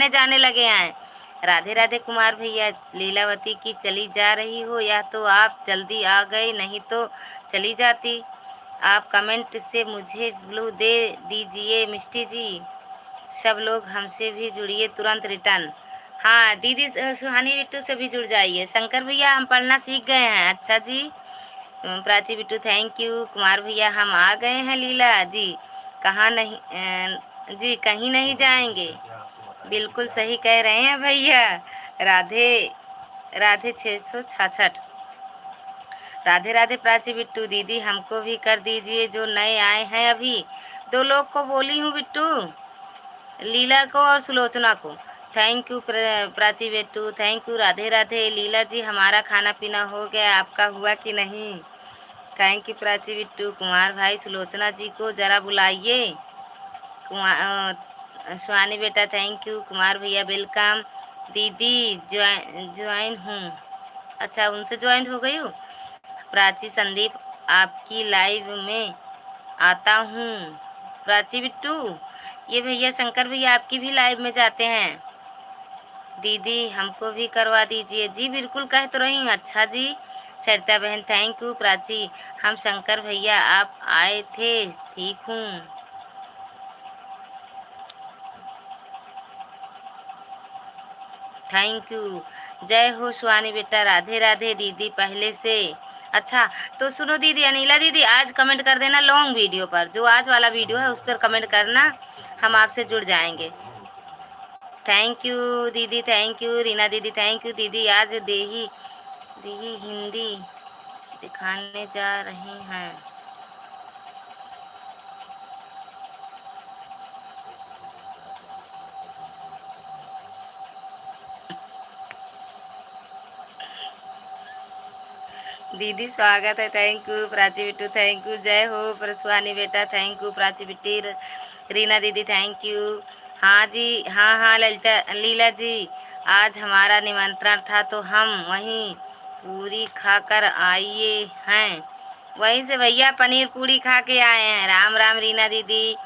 जाने लगे हैं। राधे राधे कुमार भैया। लीलावती की चली जा रही हो या तो आप जल्दी आ गए, नहीं तो चली जाती। आप कमेंट से मुझे ब्लू दे दीजिए मिष्टी जी। सब लोग हमसे भी जुड़िए तुरंत रिटर्न। हाँ दीदी सुहानी बिट्टू से भी जुड़ जाइए। शंकर भैया हम पढ़ना सीख गए हैं। अच्छा जी। Prachi Bittu thank you. कुमार भैया हम आ गए हैं। लीला जी कहाँ नहीं जी कहीं नहीं जाएंगे। बिल्कुल सही कह रहे हैं भैया। राधे राधे 666। राधे राधे प्राची बिट्टू। दीदी हमको भी कर दीजिए जो नए आए हैं अभी। दो लोग को बोली हूँ बिट्टू, लीला को और सुलोचना को। Thank you Prachi Bittu. Thank you. Radhe Radhe. Leela ji हमारा खाना पीना हो गया, आपका हुआ कि नहीं? Thank you Prachi Bittu. कुमार भाई सुलोचना जी को ज़रा बुलाइए। सुहानी बेटा थैंक यू, कुमार भैया वेलकम, दीदी ज्वाइन हूँ, अच्छा उनसे ज्वाइन हो गई हूँ। प्राची संदीप आपकी लाइव में आता हूँ, प्राची बिट्टू ये भैया शंकर भैया आपकी भी लाइव में जाते हैं। दीदी हमको भी करवा दीजिए, जी बिल्कुल कह तो रही हूँ। अच्छा जी, सरिता बहन थैंक यू, प्राची हम शंकर भैया आप आए थे, ठीक हूँ, थैंक यू, जय हो सुहानी बेटा, राधे राधे दीदी पहले से। अच्छा तो सुनो दीदी, अनिला दीदी आज कमेंट कर देना लॉन्ग वीडियो पर, जो आज वाला वीडियो है उस पर कमेंट करना, हम आपसे जुड़ जाएंगे। थैंक यू दीदी, थैंक यू रीना दीदी, थैंक यू दीदी, आज देही देही हिंदी दिखाने जा रहे हैं। दीदी स्वागत है, thank you Prachi Bittu, thank you, जय हो परसुआनी बेटा, थैंक यू प्राची बिट्टी, रीना दीदी थैंक यू। हाँ जी, हाँ हाँ ललिता लीला जी, आज हमारा निमंत्रण था तो हम वहीं पूरी खाकर आए हैं, वहीं से भैया पनीर पूरी खा के आए हैं। राम राम रीना दीदी,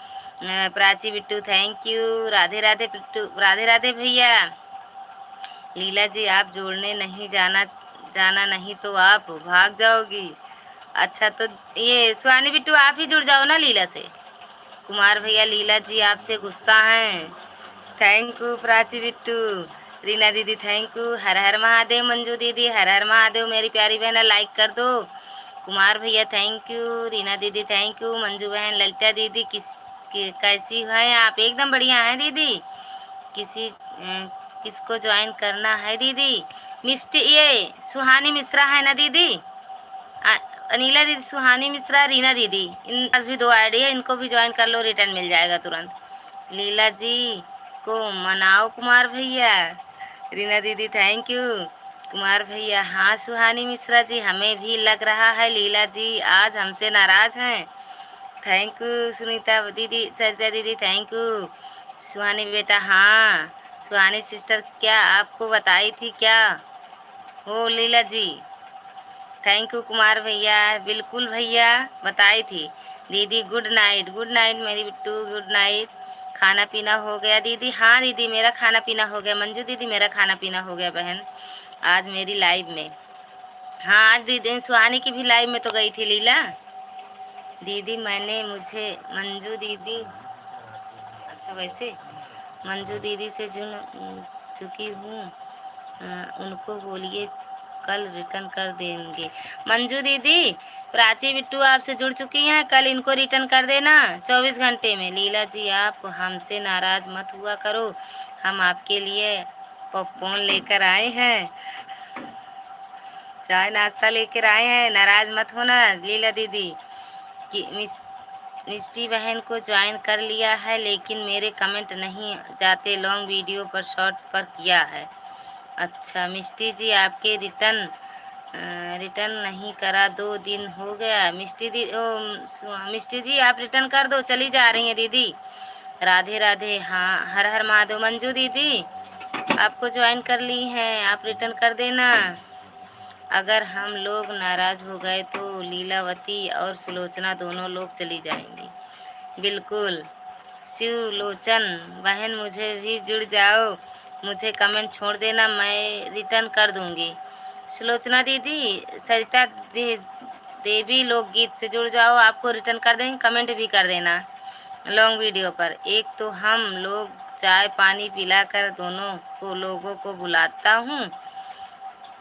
प्राची बिट्टू थैंक यू, राधे राधे बिट्टू, राधे राधे भैया। लीला जी आप जोड़ने नहीं जाना, जाना नहीं तो आप भाग जाओगी। अच्छा तो ये सुहानी बिट्टू आप ही जुड़ जाओ ना लीला से। कुमार भैया लीला जी आपसे गुस्सा हैं, थैंक यू प्राची बिट्टू, रीना दीदी थैंक यू, हर हर महादेव, मंजू दीदी हर हर महादेव, मेरी प्यारी बहना लाइक कर दो। कुमार भैया थैंक यू, रीना दीदी थैंक यू, मंजू बहन, ललिता दीदी कैसी हैं आप, एकदम बढ़िया हैं दीदी। किसको ज्वाइन करना है दीदी, मिस्टी ये सुहानी मिश्रा है ना दीदी, अनिला दीदी, सुहानी मिश्रा, रीना दीदी, इन पास भी 2 आईडी है, इनको भी ज्वाइन कर लो, रिटर्न मिल जाएगा तुरंत। लीला जी को मनाओ कुमार भैया, रीना दीदी थैंक यू, कुमार भैया हाँ सुहानी मिश्रा जी हमें भी लग रहा है लीला जी आज हमसे नाराज हैं, थैंक यू सुनीता दीदी, सरिता दीदी थैंक यू, सुहानी बेटा हाँ, सुहानी सिस्टर क्या आपको बताई थी क्या हो लीला जी, थैंक यू कुमार भैया, बिल्कुल भैया बताई थी। दीदी गुड नाइट मेरी बिट्टू, गुड नाइट, खाना पीना हो गया दीदी, हाँ दीदी मेरा खाना पीना हो गया, मंजू दीदी मेरा खाना पीना हो गया बहन, आज मेरी लाइव में, हाँ आज दीदी सुहानी की भी लाइव में तो गई थी लीला दीदी, मैंने मुझे मंजू दीदी, अच्छा वैसे मंजू दीदी से जुड़ चुकी हूँ, उनको बोलिए कल रिटर्न कर देंगे। मंजू दीदी प्राची बिट्टू आपसे जुड़ चुकी हैं, कल इनको रिटर्न कर देना 24 घंटे में। लीला जी आप हमसे नाराज मत हुआ करो, हम आपके लिए पॉपकॉर्न लेकर आए हैं, चाय नाश्ता लेकर आए हैं, नाराज मत होना लीला दीदी। कि मिष्टी बहन को ज्वाइन कर लिया है लेकिन मेरे कमेंट नहीं जाते, लॉन्ग वीडियो पर शॉर्ट पर किया है। अच्छा मिष्टी जी आपके रिटर्न नहीं करा, 2 दिन हो गया मिष्टी दी, मिष्टी जी आप रिटर्न कर दो, चली जा रही हैं दीदी, राधे राधे, हाँ हर हर महादेव, मंजू दीदी आपको ज्वाइन कर ली हैं, आप रिटर्न कर देना। अगर हम लोग नाराज हो गए तो लीलावती और सुलोचना दोनों लोग चली जाएंगी, बिल्कुल। शिवलोचन बहन मुझे भी जुड़ जाओ, मुझे कमेंट छोड़ देना, मैं रिटर्न कर दूंगी। सुलोचना दीदी, सरिता देवी लोकगीत से जुड़ जाओ, आपको रिटर्न कर देंगे, कमेंट भी कर देना लॉन्ग वीडियो पर। एक तो हम लोग चाय पानी पिलाकर दोनों को लोगों को बुलाता हूँ।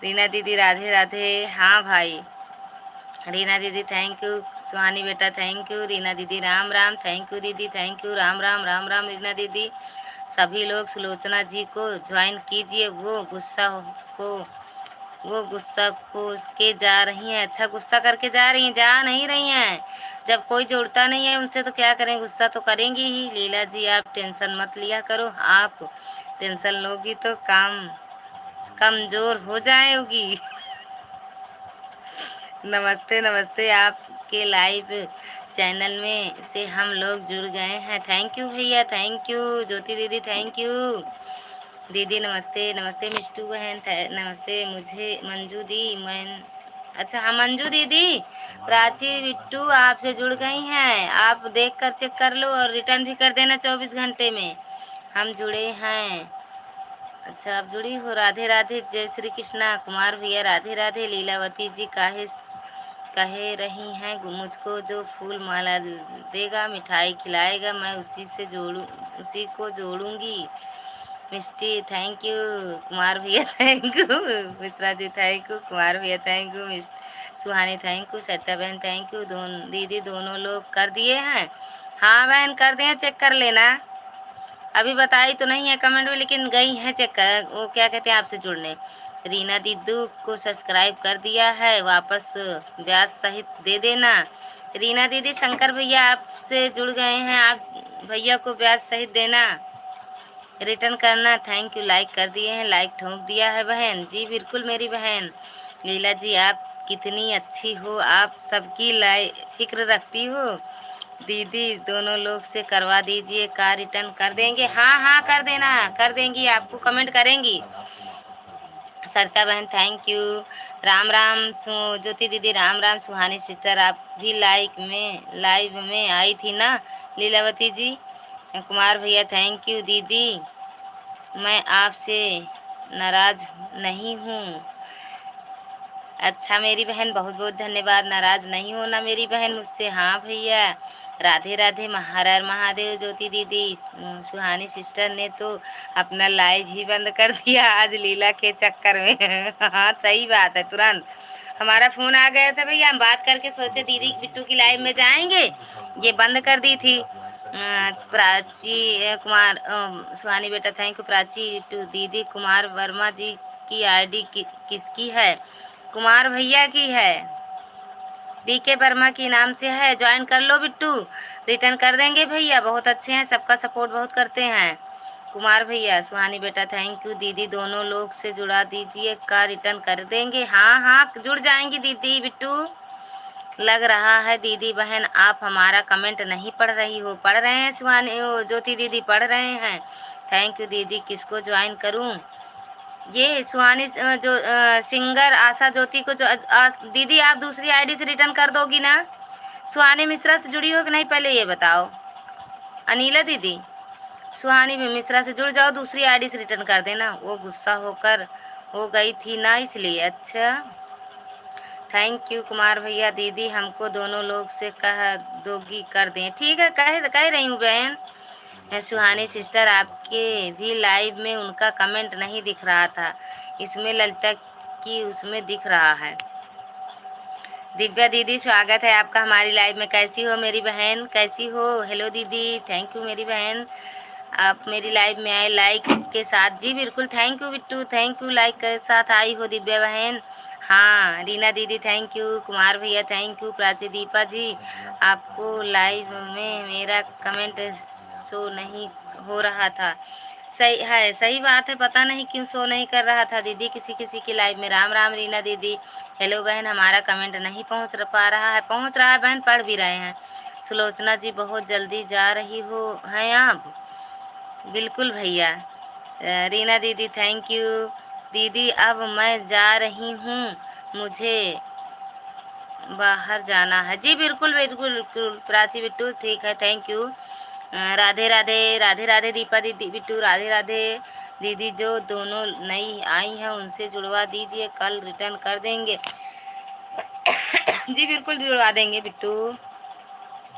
रीना दीदी राधे राधे, हाँ भाई, रीना दीदी थैंक यू, सुहानी बेटा थैंक यू, रीना दीदी राम राम, थैंक यू दीदी थैंक यू, राम राम राम राम रीना दीदी। सभी लोग सुलोचना जी को ज्वाइन कीजिए, को वो गुस्सा को के जा रही हैं, अच्छा गुस्सा करके जा रही हैं, जा नहीं रही हैं, जब कोई जोड़ता नहीं है उनसे तो क्या करें, गुस्सा तो करेंगी ही। लीला जी आप टेंशन मत लिया करो, आप टेंशन लोगी तो काम कमजोर हो जाएगी। नमस्ते नमस्ते, आपके लाइव चैनल में से हम लोग जुड़ गए हैं। थैंक यू भैया, थैंक यू ज्योति दीदी, थैंक यू दीदी। नमस्ते नमस्ते मिष्टू बहन, नमस्ते। मुझे मंजू दी, मैं अच्छा हाँ मंजू दीदी, प्राची बिट्टू आपसे जुड़ गई हैं। आप देख कर चेक कर लो और रिटर्न भी कर देना 24 घंटे में। हम जुड़े हैं। अच्छा आप जुड़ी हो। राधे राधे, जय श्री कृष्णा। कुमार भैया राधे राधे। लीलावती जी कहे रही हैं मुझको जो फूल माला देगा, मिठाई खिलाएगा, मैं उसी को जोड़ूंगी। Misti thank you. कुमार भैया thank you. Mishra ji thank you. Kumar भैया thank you. Suhani thank you. Sarita बहन थैंक यू। दीदी दोनों लोग कर दिए हैं। हाँ बहन कर दिए, चेक कर लेना। अभी बताई तो नहीं है कमेंट में, लेकिन गई है चेक कर, वो क्या कहते हैं आपसे जुड़ने। रीना दीदू को सब्सक्राइब कर दिया है, वापस ब्याज सहित दे देना। रीना दीदी शंकर भैया आपसे जुड़ गए हैं, आप भैया को ब्याज सहित देना, रिटर्न करना। Thank you. लाइक कर दिए हैं, लाइक ठोक दिया है बहन जी, बिल्कुल मेरी बहन। लीला जी आप कितनी अच्छी हो, आप सबकी फिक्र रखती हो। दीदी दोनों लोग से करवा दीजिए, कार रिटर्न कर देंगे। हाँ हाँ कर देना, कर देंगी, आपको कमेंट करेंगी। सरिता बहन थैंक यू। राम राम ज्योति दीदी, राम राम। सुहानी सिस्टर आप भी लाइव में आई थी ना लीलावती जी। कुमार भैया थैंक यू। दीदी मैं आपसे नाराज नहीं हूँ। अच्छा मेरी बहन बहुत बहुत धन्यवाद। नाराज नहीं होना मेरी बहन मुझसे। हाँ भैया राधे राधे, हर हर महादेव। ज्योति दीदी सुहानी सिस्टर ने तो अपना लाइव ही बंद कर दिया आज लीला के चक्कर में। हाँ सही बात है, तुरंत हमारा फोन आ गया था भैया, हम बात करके सोचे दीदी बिट्टू की लाइव में जाएंगे, ये बंद कर दी थी। प्राची कुमार सुहानी बेटा थैंक यू। प्राची टू दीदी कुमार वर्मा जी की आईडी किसकी है? कुमार भैया की है, बीके वर्मा की नाम से है। ज्वाइन कर लो बिट्टू, रिटर्न कर देंगे भैया, बहुत अच्छे हैं, सबका सपोर्ट बहुत करते हैं कुमार भैया। सुहानी बेटा थैंक यू। दीदी दोनों लोग से जुड़ा दीजिए, का रिटर्न कर देंगे। हाँ हाँ जुड़ जाएंगी दीदी बिट्टू। लग रहा है दीदी बहन आप हमारा कमेंट नहीं पढ़ रही हो। पढ़ रहे हैं सुहानी ज्योति दीदी, पढ़ रहे हैं। थैंक यू दीदी। किसको ज्वाइन करूं? ये सुहानी जो सिंगर आशा ज्योति को जो दीदी आप दूसरी आईडी से रिटर्न कर दोगी ना? सुहानी मिश्रा से जुड़ी हो कि नहीं पहले ये बताओ। अनीला दीदी सुहानी मिश्रा से जुड़ जाओ, दूसरी आईडी से रिटर्न कर देना, वो गुस्सा होकर हो गई थी ना इसलिए। अच्छा थैंक यू कुमार भैया। दीदी हमको दोनों लोग से कह दोगी, कर दें। ठीक है कह रही हूँ बहन। सुहानी सिस्टर आपके भी लाइव में उनका कमेंट नहीं दिख रहा था, इसमें ललिता की उसमें दिख रहा है। दिव्या दीदी स्वागत है आपका हमारी लाइव में। कैसी हो मेरी बहन, कैसी हो? हेलो दीदी थैंक यू मेरी बहन, आप मेरी लाइव में आए लाइक के साथ। जी बिल्कुल thank you Bittu, thank you, like के साथ आई हो दिव्या बहन। हाँ रीना दीदी थैंक यू। कुमार भैया थैंक यू। प्राची दीपा जी आपको लाइव में मेरा कमेंट शो नहीं हो रहा था। सही है, सही बात है, पता नहीं क्यों शो नहीं कर रहा था दीदी किसी किसी की लाइव में। राम राम रीना दीदी। हेलो बहन, हमारा कमेंट नहीं पहुंच पा रहा है। पहुंच रहा है बहन, पढ़ भी रहे हैं। सुलोचना जी बहुत जल्दी जा रही हो हैं आप? बिल्कुल भैया। रीना दीदी थैंक यू। दीदी अब मैं जा रही हूँ, मुझे बाहर जाना है। जी बिल्कुल बिल्कुल बिल्कुल प्राची बिट्टू ठीक है, थैंक यू। राधे राधे, राधे राधे दीपा दीदी बिट्टू, राधे राधे। दीदी जो दोनों नई आई हैं उनसे जुड़वा दीजिए, कल रिटर्न कर देंगे। जी बिल्कुल जुड़वा देंगे बिट्टू।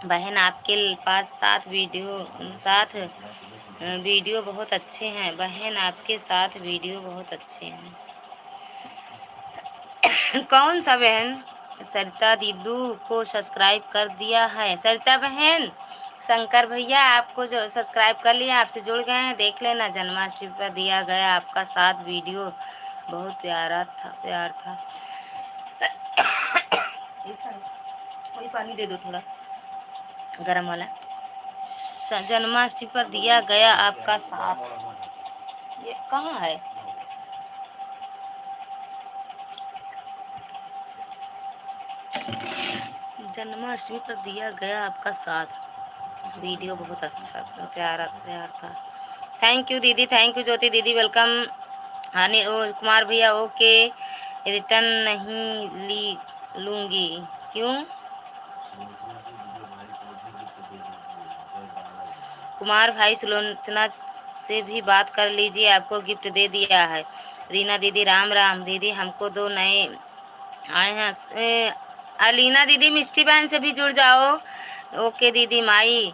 बहन आपके पास साथ वीडियो बहुत अच्छे हैं। बहन आपके साथ वीडियो बहुत अच्छे हैं। कौन सा बहन? सरिता दीदू को सब्सक्राइब कर दिया है। सरिता बहन शंकर भैया आपको जो सब्सक्राइब कर लिया, आपसे जुड़ गए हैं, देख लेना। जन्माष्टमी पर दिया गया आपका साथ वीडियो बहुत प्यार था। वही पानी दे दो थोड़ा गरम वाला। जन्माष्टमी पर दिया गया आपका साथ, ये कहाँ है? जन्माष्टमी पर दिया गया आपका साथ, वीडियो बहुत अच्छा था, प्यारा प्यार था। थैंक यू दीदी, थैंक यू ज्योति दीदी, वेलकम। हनी ओ कुमार भैया ओके, रिटर्न नहीं ली लूँगी। क्यों? कुमार भाई सुलोचना से भी बात कर लीजिए, आपको गिफ्ट दे दिया है। रीना दीदी राम राम दीदी, हमको दो नए आए हैं। अलीना दीदी मिष्टी बहन से भी जुड़ जाओ। ओके दीदी, माई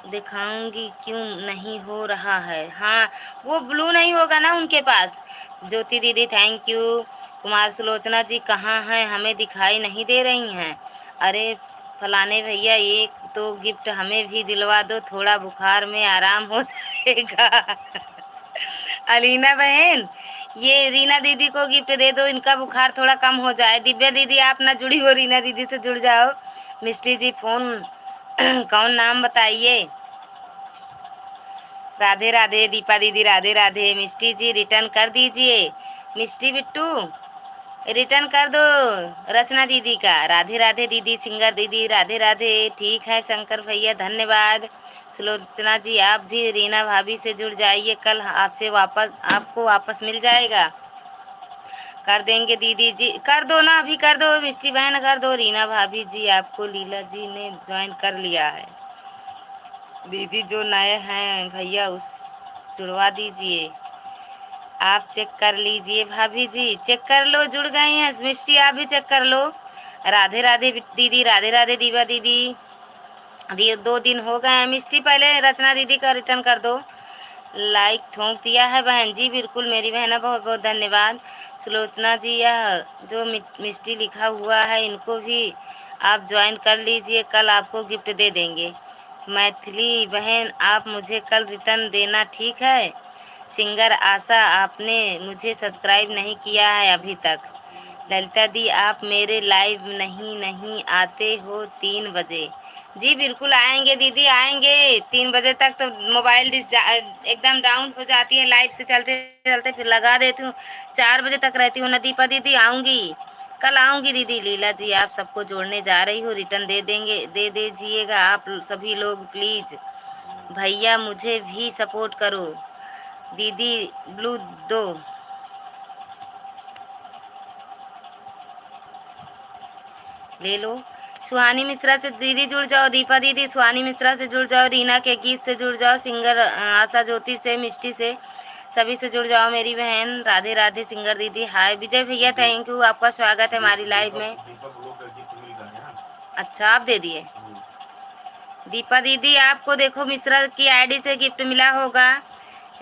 दिखाऊंगी क्यों नहीं हो रहा है। हाँ, वो ब्लू नहीं होगा ना उनके पास। ज्योति दीदी थैंक यू। कुमार सुलोचना जी कहाँ हैं, हमें दिखाई नहीं दे रही हैं। अरे फलाने भैया, एक तो गिफ्ट हमें भी दिलवा दो, थोड़ा बुखार में आराम हो जाएगा। अलीना बहन, ये रीना दीदी को गिफ्ट दे दो, इनका बुखार थोड़ा कम हो जाए। दिव्या दीदी आप ना जुड़ी हो, रीना दीदी से जुड़ जाओ। मिष्टी जी फोन कौन नाम बताइए। राधे राधे दीपा दीदी, राधे राधे। मिष्टी जी रिटर्न कर दीजिए। मिष्टी बिट्टू रिटर्न कर दो रचना दीदी का। राधे राधे दीदी, सिंगर दीदी राधे राधे। ठीक है शंकर भैया, धन्यवाद। सुलोचना जी आप भी रीना भाभी से जुड़ जाइए, कल आपसे आपको वापस मिल जाएगा। कर देंगे दीदी जी, कर दो ना, अभी कर दो। मिष्टी बहन कर दो। रीना भाभी जी आपको लीला जी ने ज्वाइन कर लिया है। दीदी जो नए हैं भैया उस जुड़वा दीजिए। आप चेक कर लीजिए भाभी जी, चेक कर लो, जुड़ गए हैं। मिष्टी आप भी चेक कर लो। राधे राधे दीदी, राधे राधे दीवा दीदी। अभी 2 दिन हो गए हैं। मिष्टी पहले रचना दीदी का रिटर्न कर दो। लाइक ठोक दिया है बहन जी, बिल्कुल मेरी बहना, बहुत बहुत धन्यवाद। सुलोचना जी यह जो मिष्टी लिखा हुआ है इनको भी आप ज्वाइन कर लीजिए, कल आपको गिफ्ट दे देंगे। मैथिली बहन आप मुझे कल रिटर्न देना, ठीक है। सिंगर आशा आपने मुझे सब्सक्राइब नहीं किया है अभी तक। ललिता दी आप मेरे लाइव नहीं आते हो 3 बजे। जी बिल्कुल आएंगे दीदी, आएंगे। 3 बजे तक तो मोबाइल एकदम डाउन हो जाती है, लाइव से चलते चलते फिर लगा देती हूँ। 4 बजे तक रहती हूँ ना दीपा दीदी, आऊँगी कल आऊँगी दीदी। लीला जी आप सबको जोड़ने जा रही हो, रिटर्न दे देंगे, दे दीजिएगा आप सभी लोग प्लीज़। भैया मुझे भी सपोर्ट करो। दीदी ब्लू दो। ले लो। सुहानी मिश्रा से दीदी जुड़ जाओ, दीपा दीदी सुहानी मिश्रा से जुड़ जाओ, रीना के गीत से जुड़ जाओ, सिंगर आशा ज्योति से, मिष्टी से, सभी से जुड़ जाओ मेरी बहन। राधे राधे सिंगर दीदी हाय। विजय भैया थैंक यू, आपका स्वागत है हमारी लाइव में। अच्छा आप दे दिए। दीपा दीदी आपको देखो मिश्रा की आईडी से गिफ्ट मिला होगा।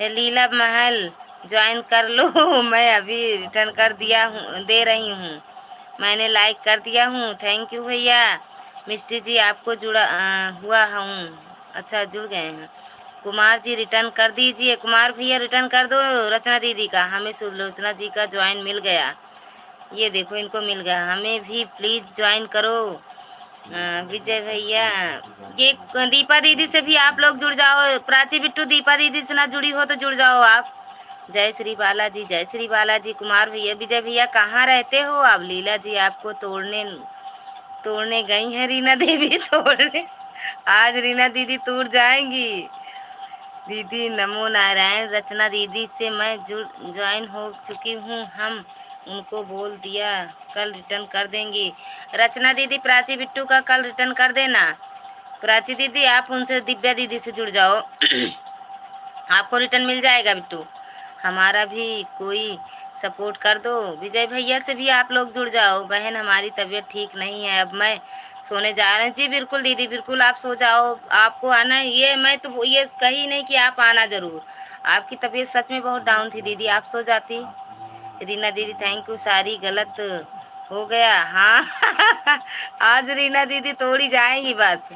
लीला महल ज्वाइन कर लो। मैं अभी रिटर्न कर दिया हूँ, दे रही हूँ। मैंने लाइक कर दिया हूँ, थैंक यू भैया। मिष्टी जी आपको जुड़ा हुआ हूँ। अच्छा जुड़ गए हैं। कुमार जी रिटर्न कर दीजिए। कुमार भैया रिटर्न कर दो रचना दीदी का। हमें सुलोचना जी का ज्वाइन मिल गया, ये देखो इनको मिल गया, हमें भी प्लीज़ ज्वाइन करो। विजय भैया, ये दीपा दीदी से भी आप लोग जुड़ जाओ। प्राची बिट्टू दीपा दीदी से ना जुड़ी हो तो जुड़ जाओ आप। जय श्री बालाजी, जय श्री बालाजी। कुमार भैया, विजय भैया कहाँ रहते हो आप। लीला जी आपको तोड़ने तोड़ने गई हैं रीना देवी तोड़ने। आज रीना दीदी टूट जाएंगी। दीदी नमो नारायण। रचना दीदी से मैं ज्वाइन हो चुकी हूँ, हम उनको बोल दिया कल रिटर्न कर देंगी। रचना दीदी प्राची बिट्टू का कल रिटर्न कर देना। प्राची दीदी आप उनसे दिव्या दीदी से जुड़ जाओ। आपको रिटर्न मिल जाएगा बिट्टू। हमारा भी कोई सपोर्ट कर दो। विजय भैया से भी आप लोग जुड़ जाओ। बहन हमारी तबीयत ठीक नहीं है, अब मैं सोने जा रहे हैं। जी बिल्कुल दीदी, बिल्कुल आप सो जाओ, आपको आना है। ये मैं तो ये कही नहीं कि आप आना ज़रूर। आपकी तबीयत सच में बहुत डाउन थी दीदी, आप सो जाती। रीना दीदी थैंक यू, सारी गलत हो गया। हाँ आज रीना दीदी तोड़ी जाएंगी बस,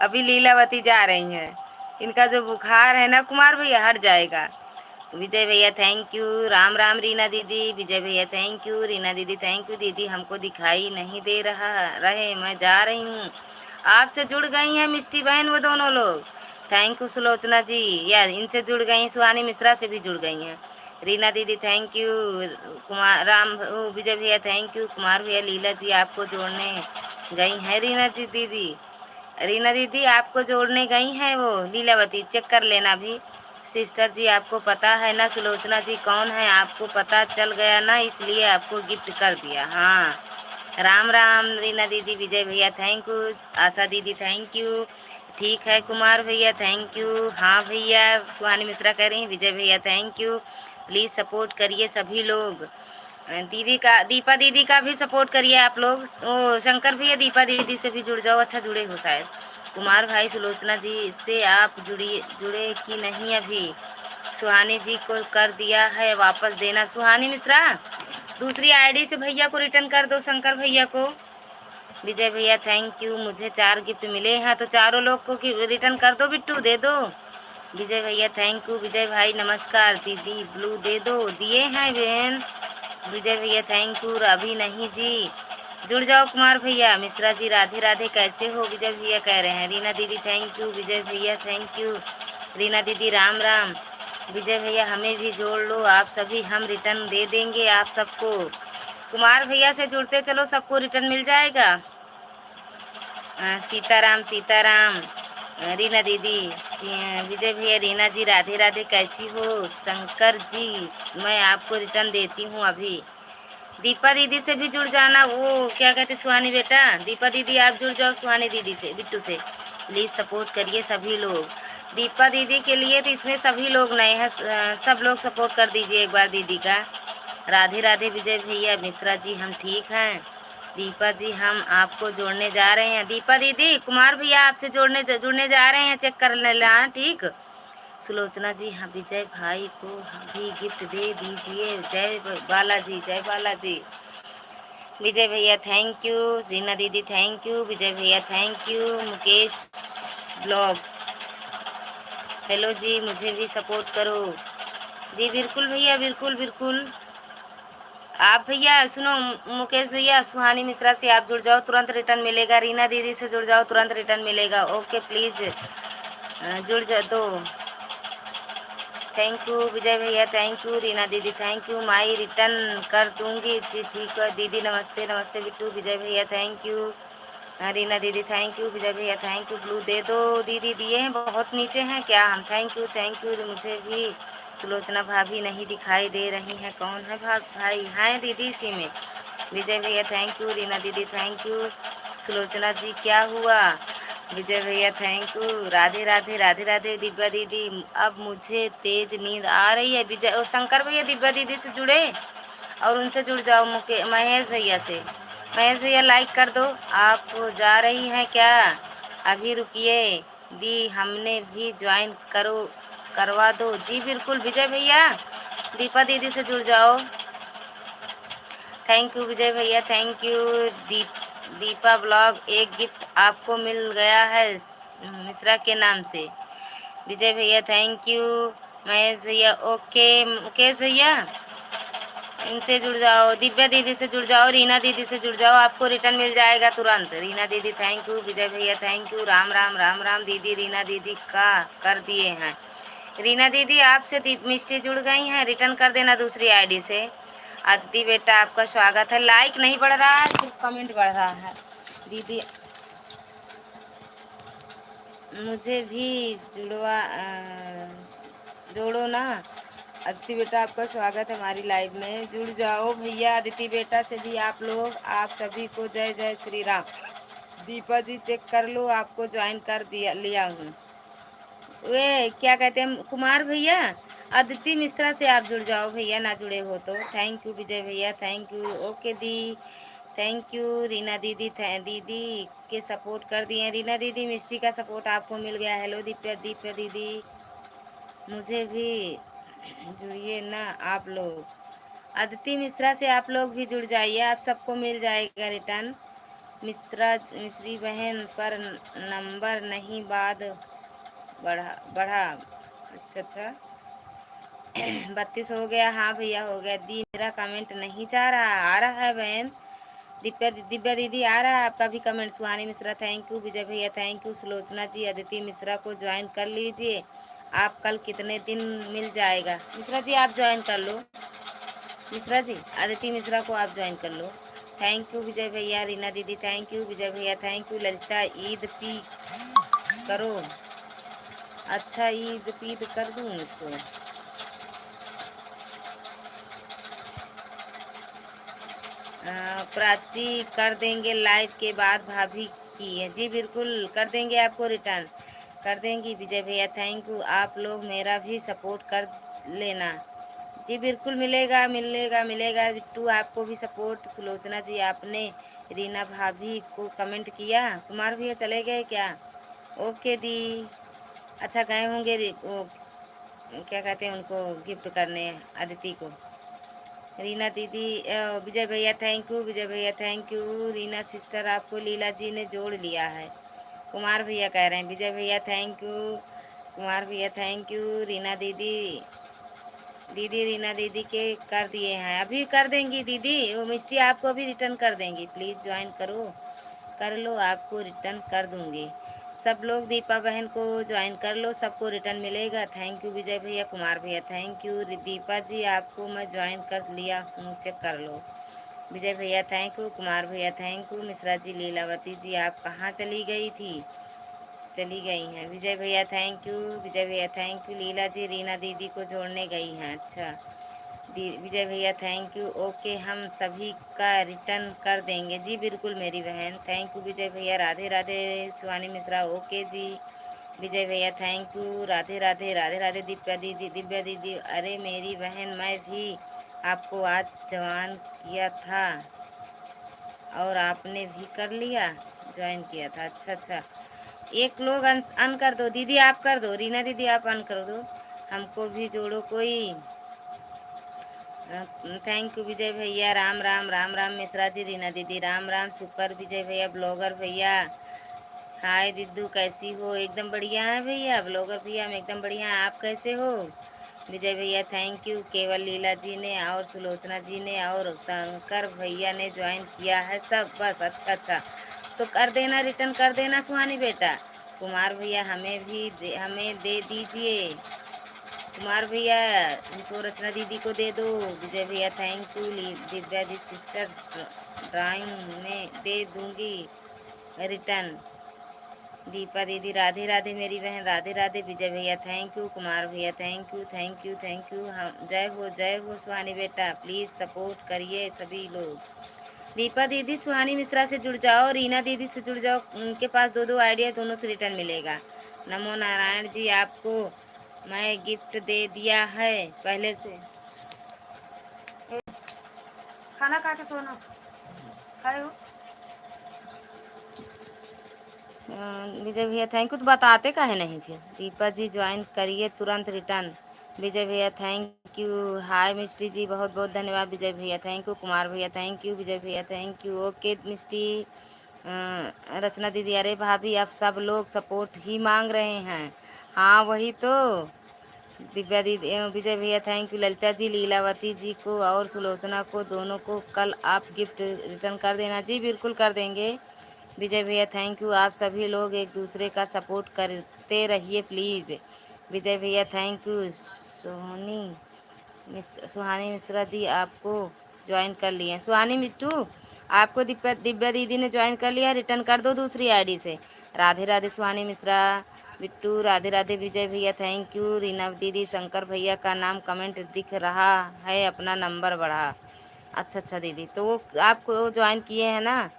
अभी लीलावती जा रही हैं। इनका जो बुखार है ना कुमार भैया हट जाएगा। विजय भैया थैंक यू, राम राम रीना दीदी। विजय भैया थैंक यू, रीना दीदी थैंक यू। दीदी हमको दिखाई नहीं दे रहे, मैं जा रही हूँ। आपसे जुड़ गई हैं मिष्टी बहन वो दोनों लोग। थैंक यू सुलोचना जी, या इनसे जुड़ गई, सुहानी मिश्रा से भी जुड़ गई हैं। रीना दीदी थैंक यू। कुमार विजय भैया थैंक यू। कुमार भैया लीला जी आपको जोड़ने गई है रीना जी दीदी। रीना दीदी आपको जोड़ने गई हैं वो लीलावती, चेक कर लेना भी। सिस्टर जी आपको पता है ना सुलोचना जी कौन है, आपको पता चल गया ना, इसलिए आपको गिफ्ट कर दिया। हाँ, राम राम रीना दीदी। विजय भैया थैंक यू। आशा दीदी थैंक यू। ठीक है कुमार भैया थैंक यू। हाँ भैया, सुहानी मिश्रा कह रही हैं विजय भैया थैंक यू। प्लीज़ सपोर्ट करिए सभी लोग। दीदी का, दीपा दीदी का भी सपोर्ट करिए आप लोग। ओ शंकर भैया दीपा दीदी से भी जुड़ जाओ। अच्छा जुड़े हो शायद। कुमार भाई सुलोचना जी से आप जुड़े कि नहीं अभी? सुहानी जी को कर दिया है वापस देना। सुहानी मिश्रा दूसरी आईडी से भैया को रिटर्न कर दो, शंकर भैया को। विजय भैया थैंक यू। मुझे 4 गिफ्ट मिले हैं तो चारों लोग को रिटर्न कर दो, बिट्टू दे दो। विजय भैया थैंक यू। विजय भाई नमस्कार। दीदी ब्लू दे दो, दिए हैं बहन। विजय भैया थैंक यू। अभी नहीं जी, जुड़ जाओ कुमार भैया। मिश्रा जी राधे राधे कैसे हो, विजय भैया कह रहे हैं। रीना दीदी थैंक यू। विजय भैया थैंक यू। रीना दीदी राम राम। विजय भैया हमें भी जोड़ लो, आप सभी हम रिटर्न दे देंगे आप सबको। कुमार भैया से जुड़ते चलो, सबको रिटर्न मिल जाएगा। सीताराम सीताराम। रीना दीदी, विजय भैया, रीना जी राधे राधे कैसी हो। शंकर जी मैं आपको रिटर्न देती हूँ अभी। दीपा दीदी से भी जुड़ जाना, वो क्या कहते सुहानी बेटा। दीपा दीदी आप जुड़ जाओ सुहानी दीदी से, बिट्टू से। प्लीज़ सपोर्ट करिए सभी लोग। दीपा दीदी के लिए तो इसमें सभी लोग नए हैं, सब लोग सपोर्ट कर दीजिए एक बार दीदी का। राधे राधे विजय भैया। मिश्रा जी हम ठीक हैं। दीपा जी हम आपको जोड़ने जा रहे हैं। दीपा दीदी कुमार भैया आपसे जुड़ने जा रहे हैं, चेक कर लेना ठीक। सुलोचना जी हाँ, विजय भाई को भी गिफ्ट दे दीजिए। जय बालाजी, जय बालाजी। विजय भैया थैंक यू। रीना दीदी थैंक यू। विजय भैया thank you. Mukesh blog hello जी, मुझे भी सपोर्ट करो। जी बिल्कुल भैया, बिल्कुल बिल्कुल। आप भैया सुनो, मुकेश भैया सुहानी मिश्रा से आप जुड़ जाओ, तुरंत रिटर्न मिलेगा। रीना दीदी से जुड़ जाओ, तुरंत रिटर्न मिलेगा। ओके प्लीज़ जुड़ जा दो। थैंक यू विजय भैया थैंक यू। रीना दीदी थैंक यू। माई रिटर्न कर दूंगी जी, ठीक है दीदी। नमस्ते नमस्ते बिट्टू। विजय भैया थैंक यू। रीना दीदी थैंक यू। विजय भैया थैंक यू। ब्लू दे दो दीदी, दिए हैं बहुत नीचे हैं क्या हम। Thank you thank you. मुझे भी सुलोचना भाभी नहीं दिखाई दे रही हैं, कौन है भाई हैं दीदी इसी में। विजय भैया थैंक यू। रीना दीदी थैंक यू। सुलोचना जी क्या हुआ। विजय भैया थैंक यू। राधे राधे राधे राधे। दिव्या दीदी अब मुझे तेज नींद आ रही है। विजय और शंकर भैया दिव्या दीदी से जुड़े और उनसे जुड़ जाओ। महेश भैया से। महेश भैया लाइक कर दो। आप जा रही हैं क्या, अभी रुकिए दी, हमने भी ज्वाइन करवा दो। जी बिल्कुल विजय भैया। दीपा दीदी से जुड़ जाओ। थैंक यू विजय भैया थैंक यू। दीपा ब्लॉग एक गिफ्ट आपको मिल गया है मिश्रा के नाम से। विजय भैया थैंक यू। महेश भैया ओके। मुकेश भैया इनसे जुड़ जाओ। दिव्या दीदी से जुड़ जाओ। रीना दीदी से जुड़ जाओ, आपको रिटर्न मिल जाएगा तुरंत। रीना दीदी थैंक यू। विजय भैया थैंक यू। राम राम राम राम। दीदी रीना दीदी का कर दिए हैं। रीना दीदी आपसे मिष्टी जुड़ गई हैं, रिटर्न कर देना दूसरी आईडी से। अदिति बेटा आपका स्वागत है। लाइक नहीं बढ़ रहा है, सिर्फ कमेंट बढ़ रहा है। दीदी मुझे भी जोड़ो ना। अदिति बेटा आपका स्वागत है हमारी लाइव में, जुड़ जाओ भैया। अदिति बेटा से भी आप लोग, आप सभी को जय जय श्री राम। दीपा जी चेक कर लो, आपको ज्वाइन कर दिया लिया हूँ। वे क्या कहते हैं कुमार भैया, अदिति मिश्रा से आप जुड़ जाओ भैया, ना जुड़े हो तो। थैंक यू विजय भैया thank you. Okay the thank you. Reena दीदी दीदी के सपोर्ट कर दिए। रीना दीदी मिष्टी का सपोर्ट आपको मिल गया। हेलो दीप्या दीप्या दीदी, मुझे भी जुड़िए ना आप लोग। अदिति मिश्रा से आप लोग भी जुड़ जाइए, आप सबको मिल जाएगा रिटर्न। मिश्री बहन पर नंबर नहीं बाद बढ़ा बढ़ा। अच्छा अच्छा 32 हो गया। हाँ भैया हो गया। दी मेरा कमेंट नहीं जा रहा, आ रहा है बहन। दिव्या दीदी आ रहा है आपका भी comment. Suhani Mishra thank you. Vijay भैया थैंक यू। सुलोचना जी अदिति मिश्रा को ज्वाइन कर लीजिए, आप कल कितने दिन मिल जाएगा। मिश्रा जी आप ज्वाइन कर लो। मिश्रा जी अदिति मिश्रा को आप ज्वाइन कर लो। थैंक यू विजय भैया, रीना दीदी थैंक यू, विजय भैया thank you, Lalita Eid P करो, अच्छा ईद पीद कर दूँ इसको। प्राची कर देंगे लाइव के बाद भाभी की है, जी बिल्कुल कर देंगे, आपको रिटर्न कर देंगी। विजय भैया थैंक यू, आप लोग मेरा भी सपोर्ट कर लेना, जी बिल्कुल मिलेगा मिलेगा मिलेगा बिट्टू, आपको भी सपोर्ट। सुलोचना जी आपने रीना भाभी को कमेंट किया, कुमार भैया चले गए क्या? ओके दी, अच्छा गए होंगे वो क्या कहते हैं उनको गिफ्ट करने, अदिति को। रीना दीदी विजय भैया थैंक यू, विजय भैया थैंक यू, रीना सिस्टर आपको लीला जी ने जोड़ लिया है, कुमार भैया कह रहे हैं। विजय भैया थैंक यू, कुमार भैया थैंक यू, रीना दीदी दीदी रीना दीदी के कर दिए हैं, अभी कर देंगी दीदी, वो मिष्टी आपको भी रिटर्न कर देंगी, प्लीज़ ज्वाइन करो, कर लो, आपको रिटर्न कर दूंगी। सब लोग दीपा बहन को ज्वाइन कर लो, सबको रिटर्न मिलेगा। थैंक यू विजय भैया, कुमार भैया थैंक यू, दीपा जी आपको मैं ज्वाइन कर लिया हूँ, चेक कर लो। विजय भैया थैंक यू, कुमार भैया थैंक यू, मिश्रा जी लीलावती जी आप कहाँ चली गई थी? चली गई हैं। विजय भैया थैंक यू, विजय भैया थैंक यू, लीला जी रीना दीदी को जोड़ने गई हैं, अच्छा। विजय भैया थैंक यू, ओके हम सभी का रिटर्न कर देंगे, जी बिल्कुल मेरी बहन, थैंक यू विजय भैया, राधे राधे सुहानी मिश्रा, ओके जी। विजय भैया थैंक यू, राधे राधे राधे राधे, दिव्या दीदी अरे मेरी बहन मैं भी आपको आज जवान किया था और आपने भी कर लिया, ज्वाइन किया था, अच्छा अच्छा। एक लोग अन कर दो दीदी, आप कर दो, रीना दीदी आप अन कर दो, हमको भी जोड़ो कोई। थैंक यू विजय भैया, राम राम राम राम मिश्रा जी, रीना दीदी राम राम, सुपर विजय भैया, ब्लॉगर भैया हाय, दिद्दू कैसी हो? एकदम बढ़िया है भैया, ब्लॉगर भैया हम एकदम बढ़िया हैं, आप कैसे हो? विजय भैया थैंक यू, केवल लीला जी ने और सुलोचना जी ने और शंकर भैया ने ज्वाइन किया है सब, बस अच्छा अच्छा, तो कर देना, रिटर्न कर देना सुहानी बेटा। कुमार भैया हमें दे दीजिए, कुमार भैया उनको रचना दीदी को दे दो। विजय भैया thank you, Divya the sister drawing में दे दूंगी रिटर्न। दीपा दीदी राधे राधे मेरी बहन, राधे राधे। विजय भैया थैंक यू, कुमार भैया thank you thank you thank you, हम जय हो सुहानी बेटा, प्लीज़ सपोर्ट करिए सभी लोग। दीपा दीदी सुहानी मिश्रा से जुड़ जाओ, रीना दीदी से जुड़ जाओ, उनके पास दो दो आइडिया, दोनों से रिटर्न मिलेगा। नमो नारायण जी, आपको मैं गिफ्ट दे दिया है पहले से। खाना खा के सोना, खाए हो? विजय भैया थैंक यू, तो बताते काहे नहीं फिर? दीपा जी ज्वाइन करिए तुरंत रिटर्न। विजय भैया थैंक यू, हाय मिस्टी जी बहुत बहुत धन्यवाद, विजय भैया थैंक यू, कुमार भैया थैंक यू, विजय भैया थैंक यू, ओके मिस्टी। रचना दीदी अरे भाभी आप सब लोग सपोर्ट ही मांग रहे हैं, हाँ वही तो। दिव्या दीदी विजय भैया थैंक यू, ललिता जी लीलावती जी को और सुलोचना को दोनों को कल आप गिफ्ट रिटर्न कर देना, जी बिल्कुल कर देंगे। विजय भैया थैंक यू, आप सभी लोग एक दूसरे का सपोर्ट करते रहिए प्लीज़। विजय भैया थैंक यू, सुहानी मिश्रा दी आपको ज्वाइन कर लिए हैं, सुहानी मिट्टू आपको दिव्या दीदी ने ज्वाइन कर लिया, रिटर्न कर दो दूसरी आईडी से। राधे राधे सुहानी मिश्रा बिट्टू, राधे राधे विजय भैया थैंक यू, रीना दीदी शंकर भैया का नाम कमेंट दिख रहा है, अपना नंबर बढ़ा, अच्छा अच्छा दीदी, तो वो आपको ज्वाइन किए हैं ना।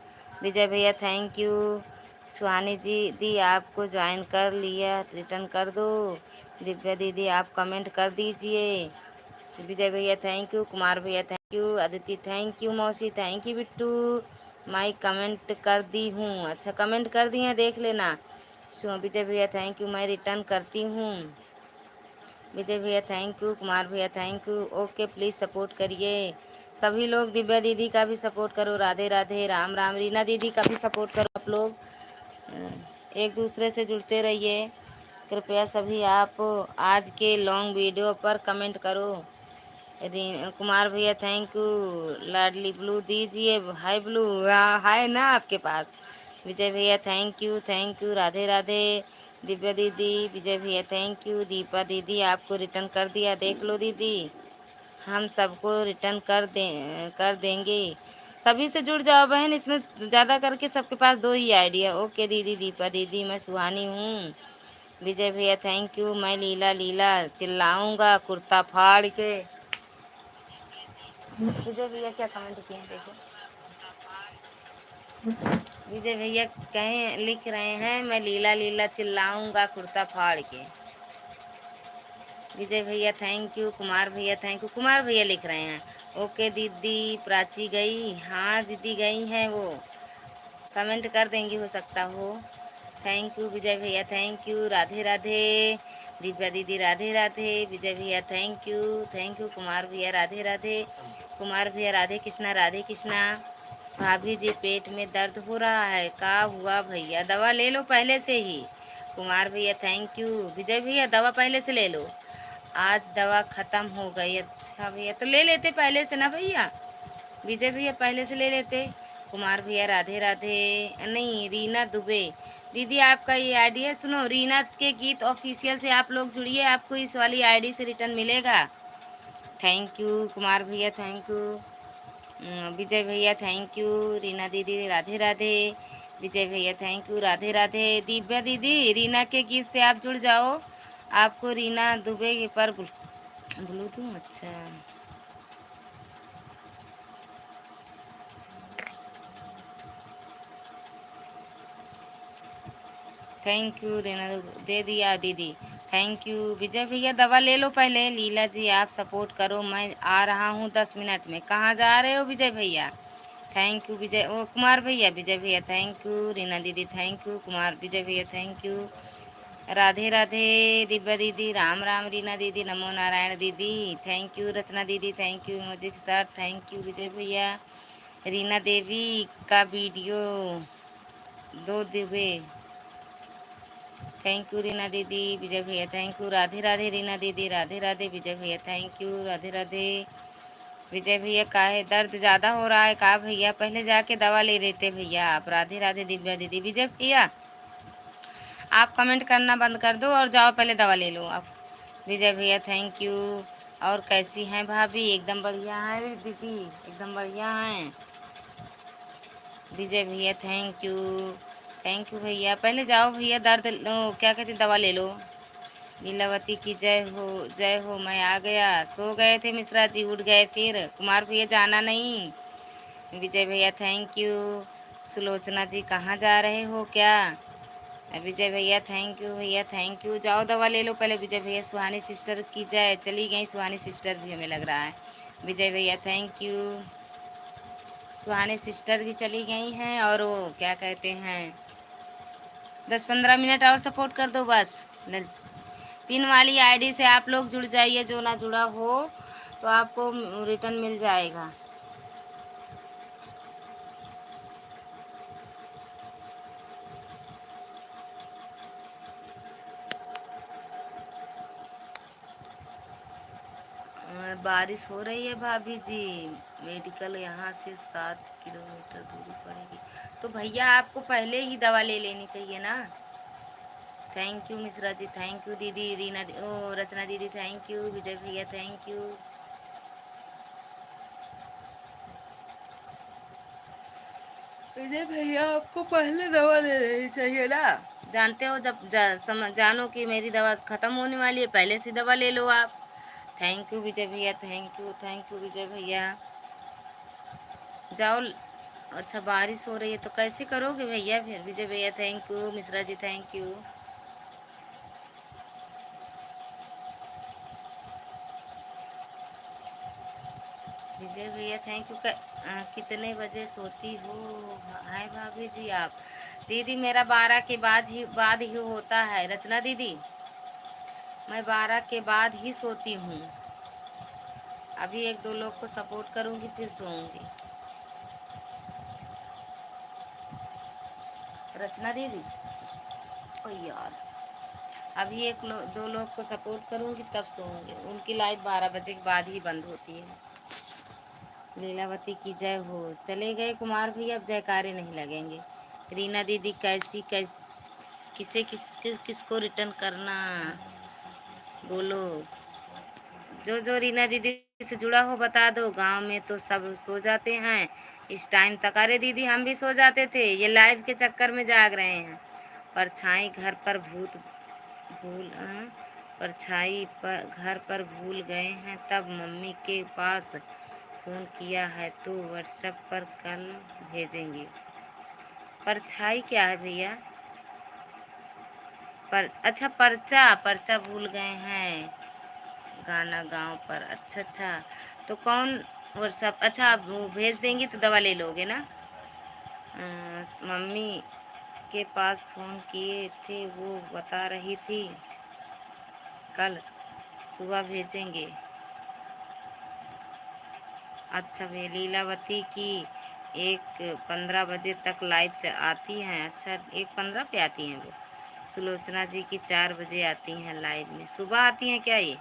विजय भैया थैंक यू, सुहानी जी दी आपको ज्वाइन कर लिया, रिटर्न कर दो। दिव्या दीदी आप कमेंट कर दीजिए। विजय भैया थैंक यू, कुमार भैया thank you, Aditi thank you, मौसी थैंक यू, बिट्टू मैं कमेंट कर दी हूँ, अच्छा कमेंट कर दी हैं देख लेना। विजय भैया थैंक यू, मैं रिटर्न करती हूँ। विजय भैया थैंक यू, कुमार भैया thank you, okay please support करिए सभी लोग, दिव्या दीदी का भी सपोर्ट करो, राधे राधे राम राम, रीना दीदी का भी सपोर्ट करो आप लोग, एक दूसरे से जुड़ते रहिए कृपया सभी। आप आज के लॉन्ग वीडियो पर कमेंट करो। कुमार भैया थैंक यू, लाडली ब्लू दीजिए, हाय ब्लू हाय ना आपके पास। विजय भैया थैंक यू राधे राधे। दिव्या दीदी विजय भैया थैंक यू, दीपा दीदी आपको रिटर्न कर दिया, देख लो दीदी हम सबको रिटर्न कर देंगे। सभी से जुड़ जाओ बहन, इसमें ज़्यादा करके सबके पास 2 ही आईडी है। ओके दीदी, दीपा दीदी, मैं सुहानी हूँ। विजय भैया थैंक यू। मैं लीला लीला चिल्लाऊंगा कुर्ता फाड़ के। विजय भैया क्या कमेंट किए हैं देखो। विजय भैया कहें लिख रहे हैं, मैं लीला लीला चिल्लाऊंगा कुर्ता फाड़ के। विजय भैया थैंक यू। कुमार भैया थैंक यू। कुमार भैया लिख रहे हैं ओके दीदी। प्राची गई, हाँ दीदी गई हैं वो, कमेंट कर देंगी हो सकता हो। थैंक यू विजय भैया थैंक यू। राधे राधे। दिव्या दीदी राधे राधे। विजय भैया thank you, thank you. Kumar भैया राधे राधे। कुमार भैया राधे कृष्णा राधे कृष्णा। भाभी जी पेट में दर्द हो रहा है, का हुआ भैया? दवा ले लो पहले से ही। कुमार भैया थैंक यू। विजय भैया दवा पहले से ले लो, आज दवा ख़त्म हो गई। अच्छा भैया तो ले लेते पहले से ना भैया, विजय भैया पहले से ले लेते। कुमार भैया राधे राधे। नहीं, रीना दुबे दीदी आपका ये आईडी है। सुनो, रीना के गीत ऑफिशियल से आप लोग जुड़िए, आपको इस वाली आईडी से रिटर्न मिलेगा। थैंक यू कुमार भैया थैंक यू। विजय भैया थैंक यू। रीना दीदी राधे राधे। विजय भैया थैंक यू राधे राधे। दिव्या दीदी रीना के गीत से आप जुड़ जाओ, आपको रीना दुबे पर ब्लूटूथ। अच्छा थैंक यू रीना दे दिया दीदी, थैंक यू। विजय भैया दवा ले लो पहले। लीला जी आप सपोर्ट करो, मैं आ रहा हूँ 10 मिनट में। कहाँ जा रहे हो विजय भैया? थैंक यू विजय ओ कुमार भैया। विजय भैया थैंक यू। रीना दीदी थैंक यू। कुमार विजय भैया थैंक यू। राधे राधे। दिव्या दीदी राम राम। रीना दीदी नमो नारायण दीदी थैंक यू। रचना दीदी thank you. Music sir thank you. Vijay भैया। रीना देवी का वीडियो दो दिवे थैंक यू। रीना दीदी विजय भैया थैंक यू। राधे राधे रीना दीदी राधे राधे। विजय भैया थैंक यू राधे राधे। विजय भैया का है दर्द ज़्यादा हो रहा है का भैया? पहले जाके दवा ले लेते भैया आप। राधे राधे दिव्या दीदी। विजय भैया आप कमेंट करना बंद कर दो और जाओ पहले दवा ले लो आप। विजय भैया थैंक यू। और कैसी हैं भाभी? एकदम बढ़िया है दीदी, एकदम बढ़िया हैं। विजय भैया थैंक यू, थैंक यू भैया। पहले जाओ भैया दर्द क्या कहते दवा ले लो। लीलावती की जय हो, जय हो। मैं आ गया। सो गए थे मिश्रा जी, उठ गए फिर। कुमार भैया जाना नहीं। विजय भैया थैंक यू। सुलोचना जी कहाँ जा रहे हो क्या? विजय भैया थैंक यू भैया थैंक यू। जाओ दवा ले लो पहले विजय भैया। सुहानी सिस्टर की जय। चली गई सुहानी सिस्टर भी हमें लग रहा है। विजय भैया थैंक यू। सुहानी सिस्टर भी चली गई हैं। और वो क्या कहते हैं 10-15 मिनट और सपोर्ट कर दो बस। पिन वाली आईडी से आप लोग जुड़ जाइए, जो ना जुड़ा हो तो आपको रिटर्न मिल जाएगा। बारिश हो रही है भाभी जी। मेडिकल यहाँ से 7 किलोमीटर दूरी पड़ेगी। तो भैया आपको पहले ही दवा ले लेनी चाहिए ना। Thank you Mishra ji thank you. दीदी रीना ओ रचना दीदी थैंक यू। विजय भैया थैंक यू। विजय भैया आपको पहले दवा ले लेनी चाहिए ना। जानते हो जब जानो कि मेरी दवा ख़त्म होने वाली है, पहले से दवा ले लो आप। थैंक यू विजय भैया थैंक यू विजय भैया। जाओ। अच्छा बारिश हो रही है तो कैसे करोगे भैया फिर? विजय भैया thank you. Mishra ji thank you. Vijay भैया थैंक यू। कितने बजे सोती हो है भाभी जी आप? दीदी मेरा 12 के बाद ही होता है। रचना दीदी मैं 12 के बाद ही सोती हूँ। अभी 1-2 लोग को सपोर्ट करूँगी फिर सोऊंगी। रचना दीदी ओ यार, अभी 1-2 लोग को सपोर्ट करूँगी तब सोऊंगी। उनकी लाइफ 12 बजे के बाद ही बंद होती है। लीलावती की जय हो। चले गए कुमार भैया, अब जयकारे नहीं लगेंगे। रीना दीदी किसे किसको रिटर्न करना बोलो। जो जो रीना दीदी से जुड़ा हो बता दो। गांव में तो सब सो जाते हैं इस टाइम तक। अरे दीदी हम भी सो जाते थे, ये लाइव के चक्कर में जाग रहे हैं। परछाई घर पर भूत भूल परछाई पर घर पर भूल गए हैं, तब मम्मी के पास फोन किया है तो व्हाट्सएप पर कल भेजेंगे। परछाई क्या है भैया? अच्छा पर्चा, पर्चा भूल गए हैं गाना गांव पर। अच्छा अच्छा, तो कौन व्हाट्सएप? अच्छा आप वो भेज देंगी तो दवा ले लोगे ना। मम्मी के पास फ़ोन किए थे, वो बता रही थी कल सुबह भेजेंगे। अच्छा वे लीलावती की 1:15 बजे तक लाइव आती हैं। अच्छा 1:15 पे आती हैं वो। सुलोचना जी की 4 बजे आती हैं लाइव में। सुबह आती हैं क्या ये?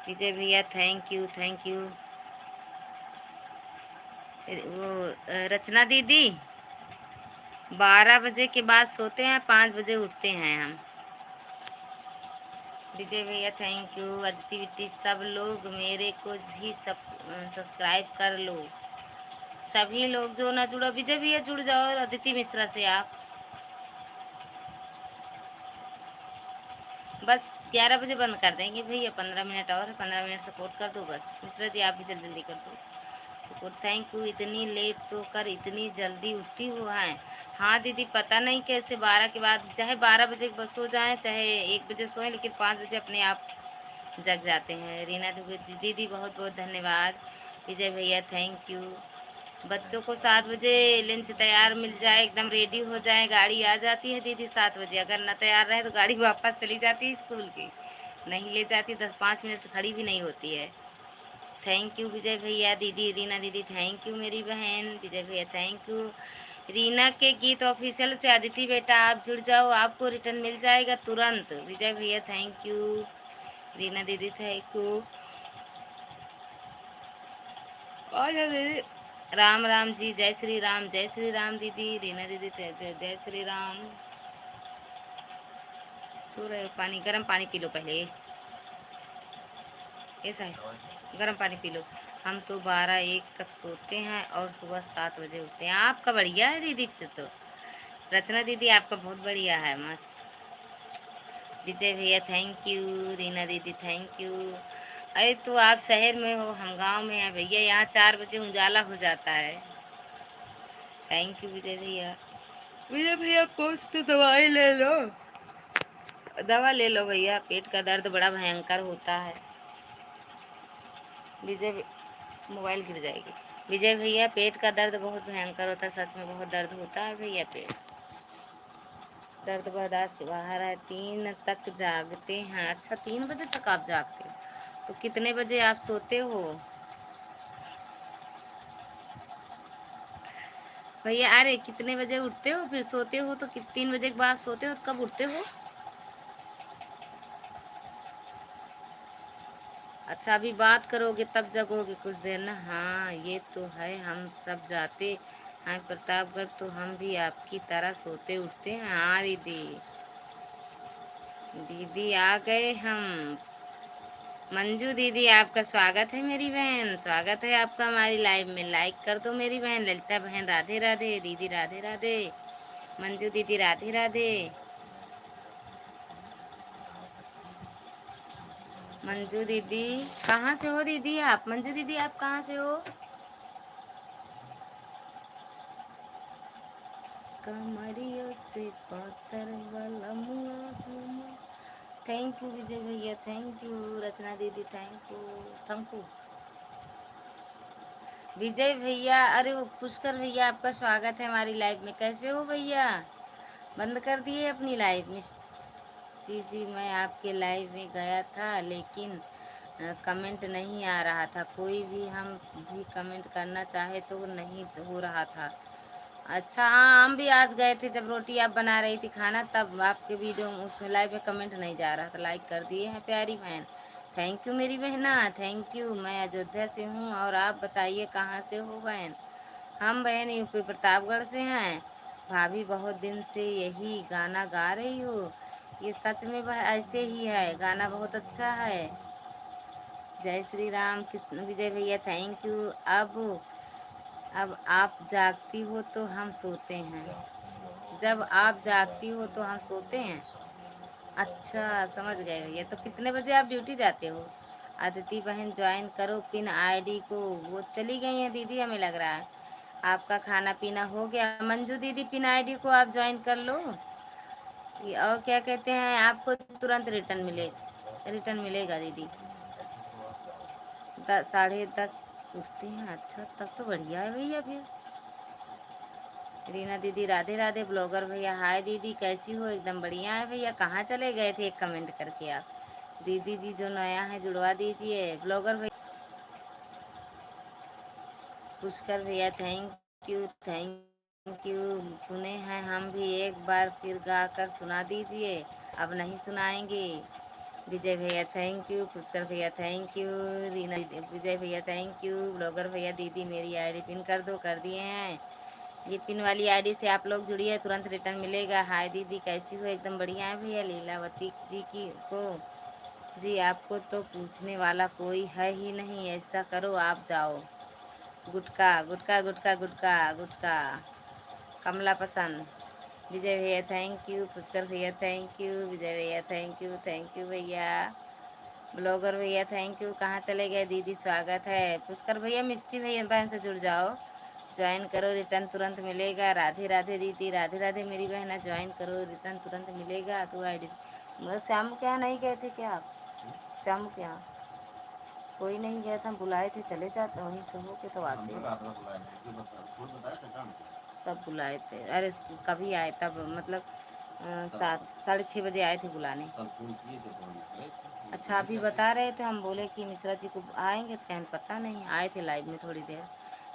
विजय भैया थैंक यू थैंक यू। वो रचना दीदी 12 बजे के बाद सोते हैं, 5 बजे उठते हैं हम। विजय भैया थैंक यू। अदिति बिट्टी सब लोग मेरे को भी सब सब्सक्राइब कर लो। सभी लोग जो ना जुड़ो, विजय भैया जुड़ जाओ और अदिति मिश्रा से आप। बस 11 बजे बंद कर देंगे भैया, 15 मिनट और है, 15 मिनट सपोर्ट कर दो बस। मिश्रा जी आप भी जल्दी जल्दी कर दो सपोर्ट। Thank you. इतनी लेट सोकर इतनी जल्दी उठती हो हैं? हाँ दीदी पता नहीं कैसे 12 के बाद, चाहे 12 बजे बस सो जाएं चाहे 1 बजे सोएं, लेकिन 5 बजे अपने आप जग जाते हैं। रीना दीदी बहुत बहुत धन्यवाद। विजय भैया थैंक यू। बच्चों को 7 बजे लंच तैयार मिल जाए, एकदम रेडी हो जाए, गाड़ी आ जाती है दीदी 7 बजे। अगर न तैयार रहे तो गाड़ी वापस चली जाती है स्कूल की, नहीं ले जाती, 10-5 मिनट खड़ी भी नहीं होती है। थैंक यू विजय भैया। दीदी रीना दीदी थैंक यू। मेरी बहन विजय भैया थैंक यू। रीना के गीत ऑफिशियल से अदिति बेटा आप जुड़ जाओ, आपको रिटर्न मिल जाएगा तुरंत। विजय भैया थैंक यू। रीना दीदी थैंक यू। और दीदी राम राम जी, जय श्री राम, जय श्री राम दीदी। रीना दीदी जय श्री राम। सो रहे हो? पानी गर्म पानी पी लो पहले, ऐसा है गर्म पानी पी लो। हम तो 12-1 तक सोते हैं और सुबह 7 बजे उठते हैं। आपका बढ़िया है दीदी फिर तो। रचना दीदी आपका बहुत बढ़िया है, मस्त। विजय भैया थैंक यू। रीना दीदी थैंक यू। अरे तो आप शहर में हो, हम गांव में हैं भैया, यहाँ 4 बजे उजाला हो जाता है। थैंक यू विजय भैया। विजय भैया कुछ तो दवाई ले लो, दवा ले लो भैया, पेट का दर्द बड़ा भयंकर होता है। विजय मोबाइल गिर जाएगी। विजय भैया पेट का दर्द बहुत भयंकर होता है, सच में बहुत दर्द होता है भैया। पेट दर्द बर्दाश्त के बाहर है। 3 तक जागते हैं? अच्छा 3 बजे तक आप जागते हो, तो कितने बजे आप सोते हो भैया? अरे कितने बजे उठते हो फिर सोते हो? तो 3 बजे के बाद सोते हो तो कब उठते हो? अच्छा अभी बात करोगे तब जगोगे कुछ देर ना। हाँ ये तो है, हम सब जाते हैं प्रतापगढ़ तो हम भी आपकी तरह सोते उठते हैं। हाँ दीदी, दीदी आ गए हम। मंजू दीदी आपका स्वागत है मेरी बहन, स्वागत है आपका हमारी लाइव में। लाइक कर दो मेरी बहन। ललिता बहन राधे राधे। दीदी राधे राधे। मंजू दीदी राधे राधे। मंजू दीदी कहाँ से हो दीदी आप? मंजू दीदी आप कहाँ से हो? कमरियों से पातर वाला मुआ। थैंक यू विजय भैया थैंक यू। रचना दीदी thank you thank you. Vijay भैया अरे वो पुष्कर भैया आपका स्वागत है हमारी लाइव में। कैसे हो भैया? बंद कर दिए अपनी लाइव में? श्री जी मैं आपके लाइव में गया था लेकिन कमेंट नहीं आ रहा था, कोई भी हम भी कमेंट करना चाहे तो नहीं हो रहा था। अच्छा हाँ हम भी आज गए थे, जब रोटी आप बना रही थी खाना, तब आपके वीडियो उसमें लाइव में कमेंट नहीं जा रहा था। लाइक कर दिए हैं प्यारी बहन। थैंक यू मेरी बहना थैंक यू। मैं अयोध्या से हूँ और आप बताइए कहाँ से हो बहन? हम बहन यूपी प्रतापगढ़ से हैं। भाभी बहुत दिन से यही गाना गा रही हो, ये सच में ऐसे ही है, गाना बहुत अच्छा है। जय श्री राम कृष्ण विजय भैया थैंक यू। अब आप जागती हो तो हम सोते हैं। जब आप जागती हो तो हम सोते हैं। अच्छा समझ गए भैया। तो कितने बजे आप ड्यूटी जाते हो? अदिति बहन ज्वाइन करो पिन आईडी को। वो चली गई हैं दीदी, हमें लग रहा है। आपका खाना पीना हो गया? मंजू दीदी पिन आईडी को आप ज्वाइन कर लो। और क्या कहते हैं, आपको तुरंत रिटर्न मिलेगा दीदी। 10, 10:30 उठती हैं? अच्छा तब तो बढ़िया है भैया फिर। रीना दीदी राधे राधे। ब्लॉगर भैया हाय दीदी कैसी हो? एकदम बढ़िया है भैया। कहाँ चले गए थे एक कमेंट करके आप? दीदी जी जो नया है जुड़वा दीजिए। ब्लॉगर भैया पुष्कर भैया थैंक यू। सुने हैं हम भी, एक बार फिर गा कर सुना दीजिए। अब नहीं सुनाएंगे। विजय भैया थैंक यू। पुष्कर भैया थैंक यू। रीना विजय भैया थैंक यू। ब्लॉगर भैया दीदी मेरी आईडी पिन कर दो। कर दिए हैं। ये पिन वाली आईडी से आप लोग जुड़िए, तुरंत रिटर्न मिलेगा। हाय दीदी कैसी हो? एकदम बढ़िया है भैया। लीलावती जी की को जी आपको तो पूछने वाला कोई है ही नहीं। ऐसा करो आप जाओ। गुटका गुटका गुटका गुटका गुटका। कमला पसंद। विजय भैया थैंक यू। पुष्कर भैया थैंक यू। विजय भैया थैंक यू भैया। ब्लॉगर भैया थैंक यू। कहाँ चले गए दीदी? स्वागत है। पुष्कर भैया मिष्टी भैया बहन से जुड़ जाओ। ज्वाइन करो रिटर्न तुरंत मिलेगा। राधे राधे दीदी। राधे राधे मेरी बहना। ज्वाइन करो रिटर्न तुरंत मिलेगा। तो आईडी श्याम के यहाँ नहीं गए थे क्या आप? श्याम के यहाँ कोई नहीं गया था, हम बुलाए थे चले जाते, वहीं से हो के तो आते हैं। सब बुलाए थे। अरे कभी आए तब मतलब 7, 6:30 बजे आए थे बुलाने। अच्छा अभी बता रहे थे, हम बोले कि मिश्रा जी को आएंगे तो कहें पता नहीं। आए थे लाइव में थोड़ी देर।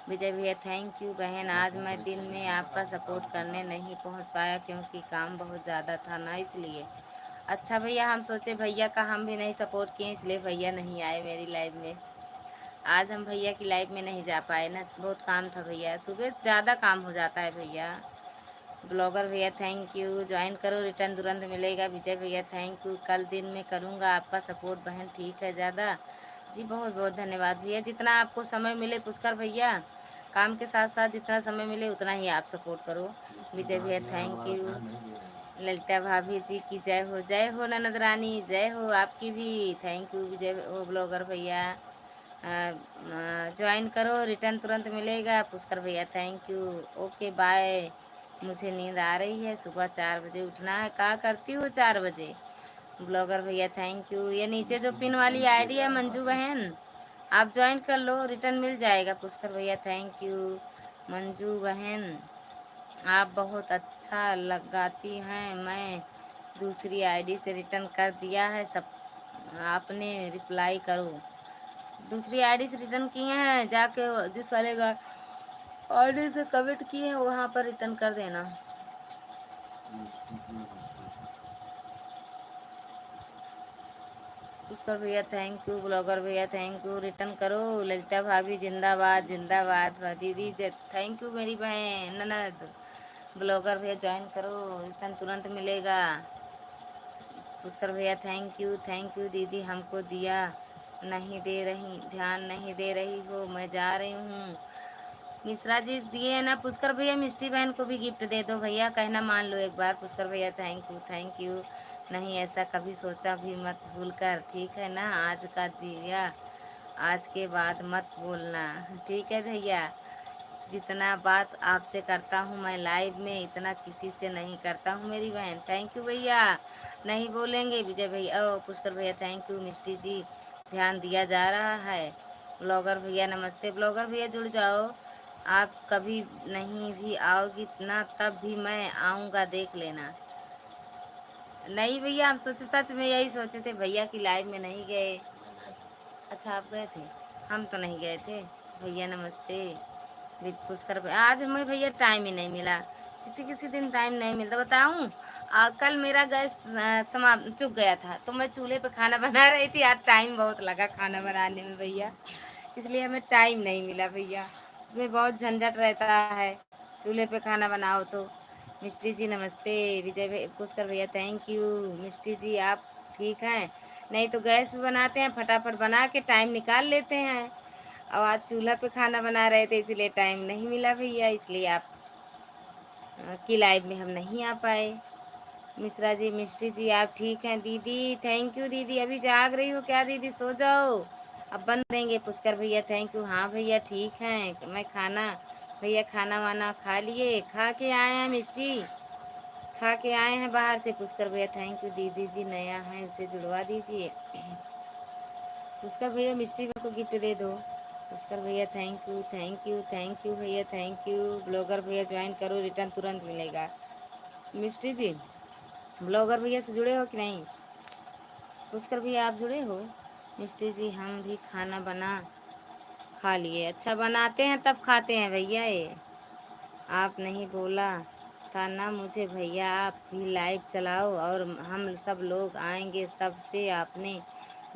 विजय भैया थैंक यू बहन। आज मैं दिन में आपका सपोर्ट करने नहीं पहुंच पाया क्योंकि काम बहुत ज़्यादा था ना, इसलिए। अच्छा भैया, हम सोचे भैया का हम भी नहीं सपोर्ट किए, इसलिए भैया नहीं आए मेरी लाइव में। आज हम भैया की लाइव में नहीं जा पाए ना, बहुत काम था भैया। सुबह ज़्यादा काम हो जाता है भैया। ब्लॉगर भैया थैंक यू। ज्वाइन करो रिटर्न तुरंत मिलेगा। विजय भैया थैंक यू। कल दिन में करूँगा आपका सपोर्ट बहन, ठीक है ज़्यादा जी। बहुत बहुत धन्यवाद भैया। जितना आपको समय मिले पुष्कर भैया, काम के साथ साथ जितना समय मिले उतना ही आप सपोर्ट करो। विजय भैया थैंक यू। ललिता भाभी जी की जय हो ननद रानी, जय हो आपकी भी। थैंक यू विजय ब्लॉगर भैया। ज्वाइन करो रिटर्न तुरंत मिलेगा। पुष्कर भैया थैंक यू। Okay bye. मुझे नींद आ रही है, सुबह 4 बजे उठना है। क्या करती हूँ 4 बजे? ब्लॉगर भैया थैंक यू। ये नीचे जो पिन वाली आईडी है मंजू बहन, आप ज्वाइन कर लो, रिटर्न मिल जाएगा। पुष्कर भैया थैंक यू। मंजू बहन आप बहुत अच्छा लगाती हैं। मैं दूसरी आईडी से रिटर्न कर दिया है, सब आपने रिप्लाई करो। दूसरी आईडी से रिटर्न किए हैं, जाके जिस वाले का आईडी से कमेंट किए हैं वहाँ पर रिटर्न कर देना। पुष्कर भैया थैंक यू। ब्लॉगर भैया थैंक यू। रिटर्न करो। ललिता भाभी जिंदाबाद जिंदाबाद। दीदी थैंक यू मेरी बहन ननद। ब्लॉगर भैया ज्वाइन करो, रिटर्न तुरंत मिलेगा। पुष्कर भैया थैंक यू दीदी। हमको दिया नहीं दे रही, ध्यान नहीं दे रही हो, मैं जा रही हूँ। मिश्रा जी दिए है ना पुष्कर भैया, मिष्टी बहन को भी गिफ्ट दे दो भैया, कहना मान लो एक बार। पुष्कर भैया थैंक यू। नहीं ऐसा कभी सोचा भी मत भूल कर, ठीक है ना? आज का दिया, आज के बाद मत बोलना, ठीक है भैया? जितना बात आपसे करता हूँ मैं लाइव में, इतना किसी से नहीं करता हूँ मेरी बहन। थैंक यू भैया, नहीं बोलेंगे। विजय भैया ओ पुष्कर भैया थैंक यू। मिष्टी जी ध्यान दिया जा रहा है। ब्लॉगर भैया नमस्ते। ब्लॉगर भैया जुड़ जाओ। आप कभी नहीं भी आओगी ना, तब भी मैं आऊँगा, देख लेना। नहीं भैया, हम सोचे, सच में यही सोचे थे, भैया की लाइव में नहीं गए। अच्छा आप गए थे, हम तो नहीं गए थे। भैया नमस्ते। पुष्कर आज हमें भैया टाइम ही नहीं मिला, किसी किसी दिन टाइम नहीं मिलता। बताऊँ कल मेरा गैस चुक गया था, तो मैं चूल्हे पे खाना बना रही थी। आज टाइम बहुत लगा खाना बनाने में भैया, इसलिए हमें टाइम नहीं मिला भैया। उसमें बहुत झंझट रहता है, चूल्हे पे खाना बनाओ तो। मिष्टी जी नमस्ते। विजय पुष्कर भैया थैंक यू। मिष्टी जी आप ठीक हैं? नहीं तो गैस पे बनाते हैं, फटाफट बना के टाइम निकाल लेते हैं। और आज चूल्हा पे खाना बना रहे थे, इसीलिए टाइम नहीं मिला भैया, इसलिए आप की लाइव में हम नहीं आ पाए। मिश्रा जी, मिष्टी जी, आप ठीक हैं? दीदी थैंक यू। दीदी अभी जाग रही हो क्या? दीदी सो जाओ, अब बंद करेंगे। पुष्कर भैया थैंक यू। हाँ भैया ठीक हैं, मैं खाना भैया खाना वाना खा लिए, खा के आए हैं मिष्टी, खा के आए हैं बाहर से। पुष्कर भैया थैंक यू। दीदी जी नया है, उसे जुड़वा दीजिए। पुष्कर भैया मिष्टी को गिफ्ट दे दो। पुष्कर भैया thank you thank you thank you भैया थैंक यू। ब्लॉगर भैया ज्वाइन करो, रिटर्न तुरंत मिलेगा। मिष्टी जी ब्लॉगर भैया से जुड़े हो कि नहीं? पुष्कर भैया आप जुड़े हो? मिष्टी जी हम भी खाना बना खा लिए। अच्छा बनाते हैं तब खाते हैं भैया। ये आप नहीं बोला था ना मुझे भैया, आप भी लाइव चलाओ और हम सब लोग आएंगे। सबसे आपने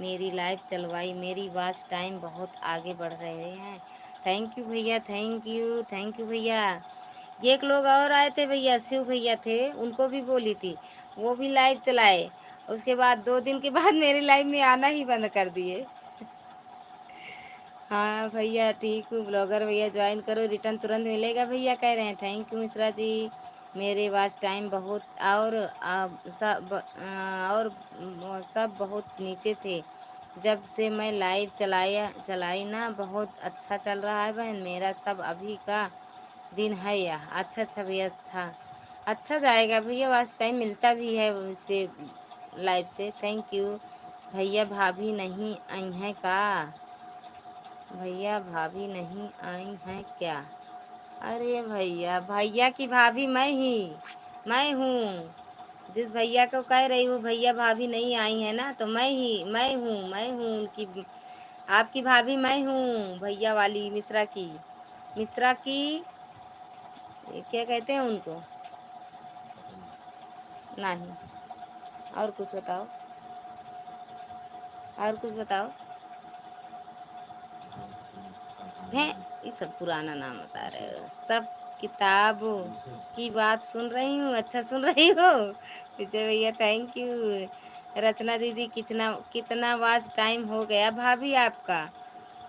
मेरी लाइव चलवाई, मेरी वॉच टाइम बहुत आगे बढ़ रहे हैं। थैंक यू भैया थैंक यू भैया। ये एक लोग और आए थे भैया, शिव भैया थे, उनको भी बोली थी, वो भी लाइव चलाए। उसके बाद 2 दिन के बाद मेरी लाइव में आना ही बंद कर दिए। हाँ भैया ठीक हूँ। ब्लॉगर भैया ज्वाइन करो, रिटर्न तुरंत मिलेगा भैया कह रहे हैं। थैंक यू मिश्रा जी। मेरे पास टाइम बहुत और सब बहुत नीचे थे। जब से मैं लाइव चलाई ना, बहुत अच्छा चल रहा है बहन मेरा। सब अभी का दिन है यह। अच्छा अच्छा भैया, अच्छा अच्छा जाएगा भैया, वाच टाइम मिलता भी है उससे, लाइव से। थैंक यू भैया। भाभी नहीं आई हैं का? भैया भाभी नहीं आई हैं क्या? अरे भैया, भैया की भाभी मैं हूँ। जिस भैया को कह रही हूँ भैया भाभी नहीं आई है ना, तो मैं हूँ उनकी, आपकी भाभी मैं हूँ, भैया वाली मिश्रा की ये क्या कहते हैं उनको? नहीं, और कुछ बताओ, और कुछ बताओ। हैं, ये सब पुराना नाम बता रहे हो। सब किताब की बात सुन रही हूँ। अच्छा सुन रही हो? विजय भैया थैंक यू। रचना दीदी कितना कितना वाच टाइम हो गया भाभी आपका?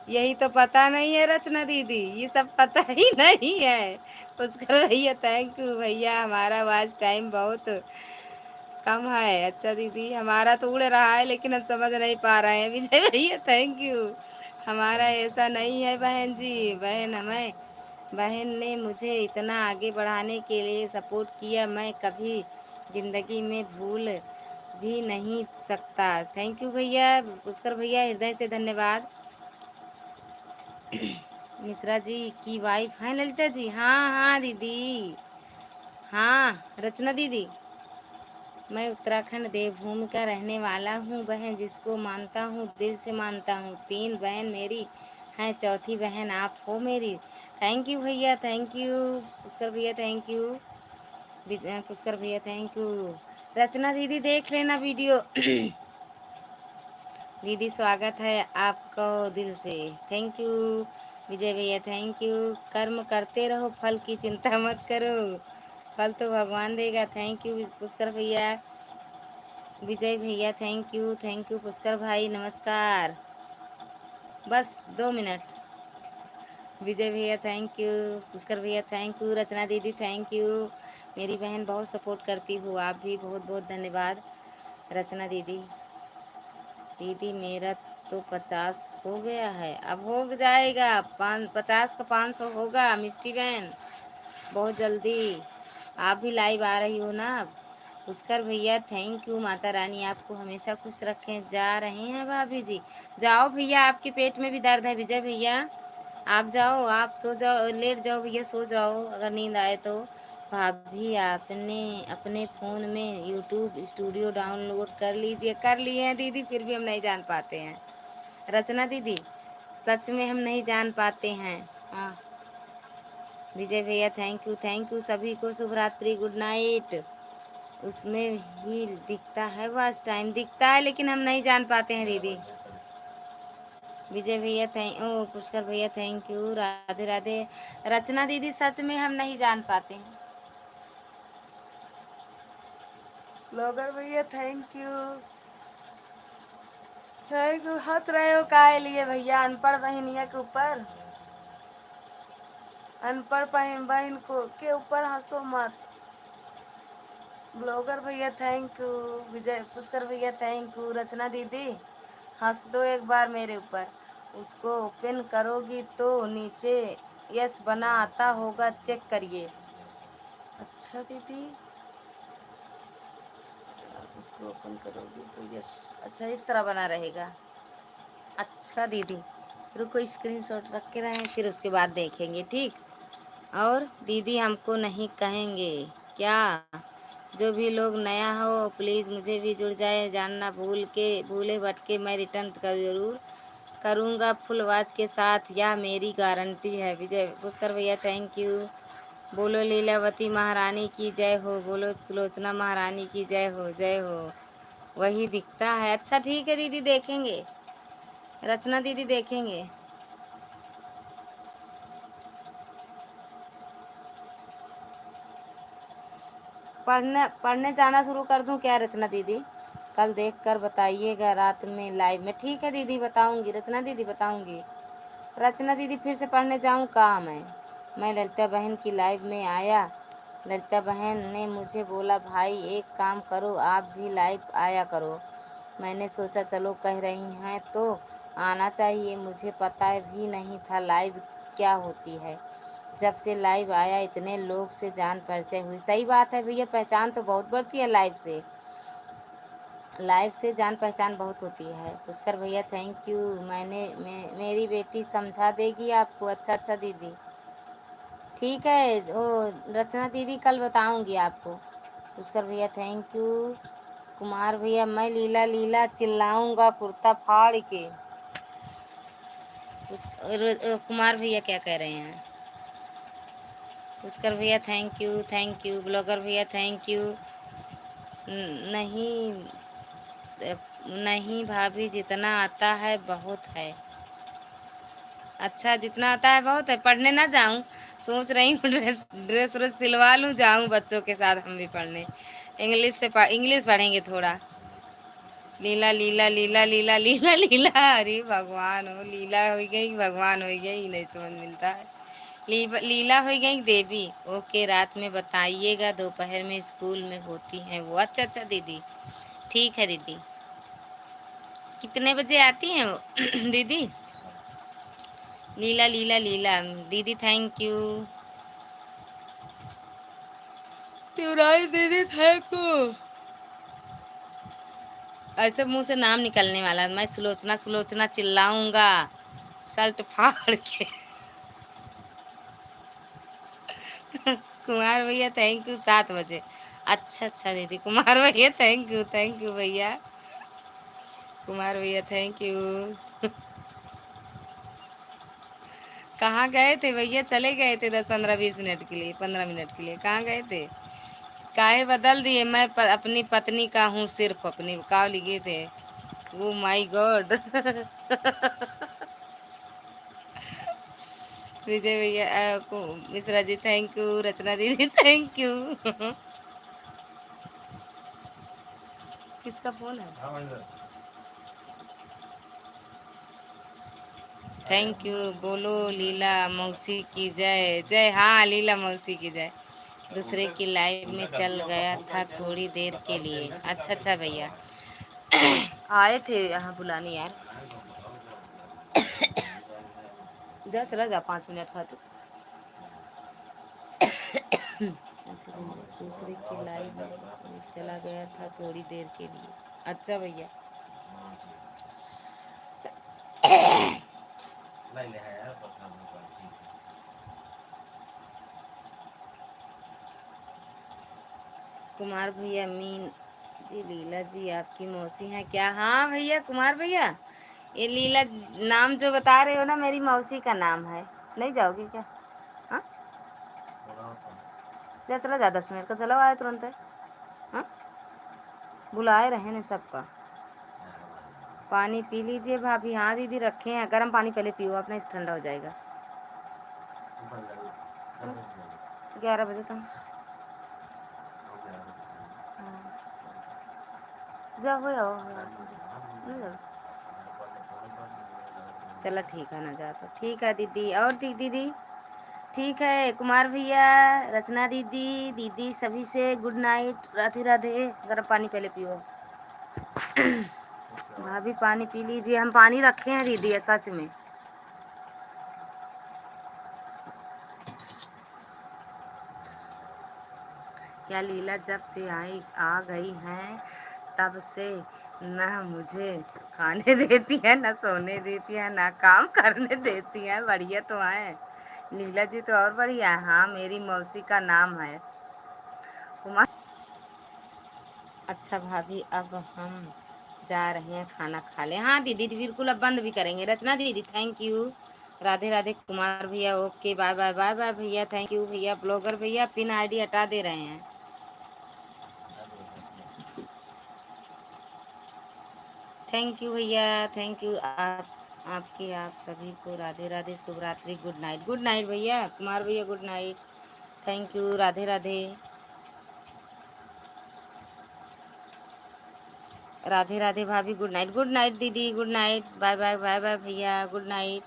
यही तो पता नहीं है रचना दीदी, ये सब पता ही नहीं है। पुष्कर भैया थैंक यू। भैया हमारा वाच टाइम बहुत कम है। अच्छा दीदी हमारा तो उड़ रहा है, लेकिन हम समझ नहीं पा रहे हैं। विजय भैया थैंक यू। हमारा ऐसा नहीं है बहन जी, बहन ने मुझे इतना आगे बढ़ाने के लिए सपोर्ट किया, मैं कभी ज़िंदगी में भूल भी नहीं सकता। थैंक यू भैया। पुष्कर भैया हृदय से धन्यवाद। मिश्रा जी की वाइफ हैं ललिता जी? हाँ हाँ दीदी, हाँ रचना दीदी। मैं उत्तराखंड देवभूमि का रहने वाला हूँ बहन, जिसको मानता हूँ दिल से मानता हूँ। 3 बहन मेरी हैं, चौथी बहन आप हो मेरी। थैंक यू भैया थैंक यू। पुष्कर भैया थैंक यू। पुष्कर भैया थैंक यू। रचना दीदी देख लेना वीडियो। दीदी स्वागत है आपको दिल से। Thank you. विजय भैया थैंक यू। कर्म करते रहो, फल की चिंता मत करो, फल तो भगवान देगा। थैंक यू पुष्कर भैया। विजय भैया थैंक यू। पुष्कर भाई नमस्कार। बस 2 मिनट। विजय भैया थैंक यू। पुष्कर भैया थैंक यू। रचना दीदी थैंक यू। मेरी बहन बहुत सपोर्ट करती हूँ, आप भी बहुत बहुत धन्यवाद। रचना दीदी, दीदी मेरा तो 50 हो गया है, अब हो जाएगा 50 का 500 होगा मिष्टी बहन, बहुत जल्दी। आप भी लाइव आ रही हो ना अब। पुष्कर भैया थैंक यू। माता रानी आपको हमेशा खुश रखें। जा रहे हैं भाभी जी? जाओ भैया, आपके पेट में भी दर्द है विजय भैया, आप जाओ, आप सो जाओ, लेट जाओ भैया, सो जाओ अगर नींद आए तो। भाभी आपने अपने फ़ोन में यूट्यूब स्टूडियो डाउनलोड कर लीजिए। कर लिए हैं दीदी, फिर भी हम नहीं जान पाते हैं। रचना दीदी सच में हम नहीं जान पाते हैं। हाँ विजय भैया थैंक यू सभी को। शुभ रात्रि, गुड नाइट। उसमें ही दिखता है, वॉच टाइम दिखता है, लेकिन हम नहीं जान पाते हैं दीदी। विजय भैया पुष्कर भैया थैंक यू। राधे राधे। रचना दीदी सच में हम नहीं जान पाते हैं। ब्लॉगर भैया थैंक यू। हंस रहे हो काहे लिए भैया? अनपढ़ बहनिया के ऊपर, अनपढ़ बहन को के ऊपर हंसो मत। ब्लॉगर भैया थैंक यू, विजय पुष्कर भैया थैंक यू, रचना दीदी हंस दो एक बार मेरे ऊपर। उसको ओपन करोगी तो नीचे यस बना आता होगा, चेक करिए। अच्छा दीदी, उसको ओपन करोगी तो यस, अच्छा इस तरह बना रहेगा। अच्छा दीदी, रुको स्क्रीनशॉट रख के रहें, फिर उसके बाद देखेंगे, ठीक। और दीदी हमको नहीं कहेंगे क्या? जो भी लोग नया हो प्लीज़ मुझे भी जुड़ जाए, जानना भूले भटके मैं रिटर्न कर जरूर करूँगा फुल आवाज के साथ, यह मेरी गारंटी है। विजय पुष्कर भैया थैंक यू। बोलो लीलावती महारानी की जय हो, बोलो सुलोचना महारानी की जय हो, जय हो। वही दिखता है। अच्छा ठीक है दीदी, देखेंगे। रचना दीदी देखेंगे। पढ़ने जाना शुरू कर दूं क्या रचना दीदी? कल देख कर बताइएगा रात में लाइव में। ठीक है दीदी, बताऊंगी। रचना दीदी बताऊंगी। रचना दीदी फिर से पढ़ने जाऊं कहाँ मैं ललिता बहन की लाइव में आया। ललिता बहन ने मुझे बोला भाई एक काम करो आप भी लाइव आया करो। मैंने सोचा चलो कह रही हैं तो आना चाहिए। मुझे पता भी नहीं था लाइव क्या होती है। जब से लाइव आया इतने लोग से जान परिचय हुई। सही बात है भैया, पहचान तो बहुत बढ़ती है लाइव से। लाइव से जान पहचान बहुत होती है। पुष्कर भैया थैंक यू। मेरी बेटी समझा देगी आपको। अच्छा दीदी, ठीक है। ओ रचना दीदी कल बताऊंगी आपको। पुष्कर भैया थैंक यू। कुमार भैया मैं लीला लीला चिल्लाऊंगा कुर्ता फाड़ के। कुमार भैया क्या कह रहे हैं? पुष्कर भैया thank you, thank you. Blogger भैया थैंक यू। नहीं नहीं भाभी, जितना आता है बहुत है। अच्छा जितना आता है बहुत है। पढ़ने ना जाऊं, सोच रही हूँ ड्रेस व्रेस सिलवा लूँ, जाऊं बच्चों के साथ हम भी पढ़ने। इंग्लिश पढ़ेंगे थोड़ा। लीला लीला लीला लीला लीला लीला, अरे भगवान हो, लीला हो गई भगवान हो गई, नहीं समझ मिलता है। लीला हो गई देवी। ओके रात में बताइएगा, दोपहर में स्कूल में होती हैं वो। अच्छा दीदी, ठीक है दीदी। कितने बजे आती हैं वो दीदी? लीला लीला लीला दीदी थैंक यू। तिवराई दीदी थैंक यू। ऐसे मुंह से नाम निकलने वाला, मैं सुलोचना सुलोचना चिल्लाऊंगा शर्ट फाड़ के कुमार भैया थैंक यू 7 बजे। अच्छा दीदी, कुमार भैया थैंक यू भैया। कुमार भैया थैंक यू। कहाँ गए थे भैया? चले गए थे 10 15 20 मिनट के लिए, 15 मिनट के लिए। कहाँ गए थे? काहे बदल दिए? मैं अपनी पत्नी का हूँ, सिर्फ अपनी का लिखे थे। ओ माय गॉड विजय भैया मिश्रा जी थैंक यू। रचना दीदी थैंक यू किसका फोन है? Thank you. बोलो लीला मौसी की जय जय। हाँ लीला मौसी की जय। दूसरे की लाइव में चल गया था थोड़ी देर के लिए। अच्छा भैया आए थे यहाँ बुलाने यार। जा चला जा 5 मिनट खातिर। अच्छा दूसरे की लाइव में चला गया था थोड़ी देर के लिए। अच्छा भैया कुमार भैया मीन जी लीला जी आपकी मौसी हैं क्या? हाँ भैया कुमार भैया, ये लीला नाम जो बता रहे हो ना, मेरी मौसी का नाम है। नहीं जाओगे क्या? हाँ जा चला जा, 10 मिनट का चला आया तुरंत है। हाँ बुलाए रहे ने सबका। पानी पी लीजिए भाभी। हाँ दीदी रखे हैं, गर्म पानी पहले पियो अपना, इस ठंडा हो जाएगा। 11 बजे तक। जाओ हो जाओ नहीं जाओ। चलो ठीक है, ना जाओ तो ठीक है दीदी। और ठीक दीदी, ठीक है कुमार भैया, रचना दीदी, दीदी सभी से गुड नाइट, राधे राधे। गर्म पानी पहले पियो। भाभी पानी पी लीजिए, हम पानी रखे हैं दीदी है सच में। क्या लीला जब से आ गई हैं तब से न मुझे खाने देती है, न सोने देती है, ना काम करने देती है। बढ़िया तो है लीला जी, तो और बढ़िया है। हाँ मेरी मौसी का नाम है कुमार। अच्छा भाभी अब हम जा रहे हैं खाना खा ले। हाँ दीदी बिल्कुल, अब बंद भी करेंगे। रचना दीदी थैंक यू, राधे राधे। कुमार भैया okay, bye bye bye bye भैया, थैंक यू भैया। ब्लॉगर भैया पिन आईडी हटा दे रहे हैं। थैंक यू भैया, थैंक यू। आप सभी को राधे राधे, शुभ रात्रि, गुड नाइट। गुड नाइट भैया, कुमार भैया good night, thank you, Radhe Radhe. Radhe Radhe भाभी गुड नाइट, गुड नाइट दीदी, good night, bye bye bye bye भैया, गुड नाइट।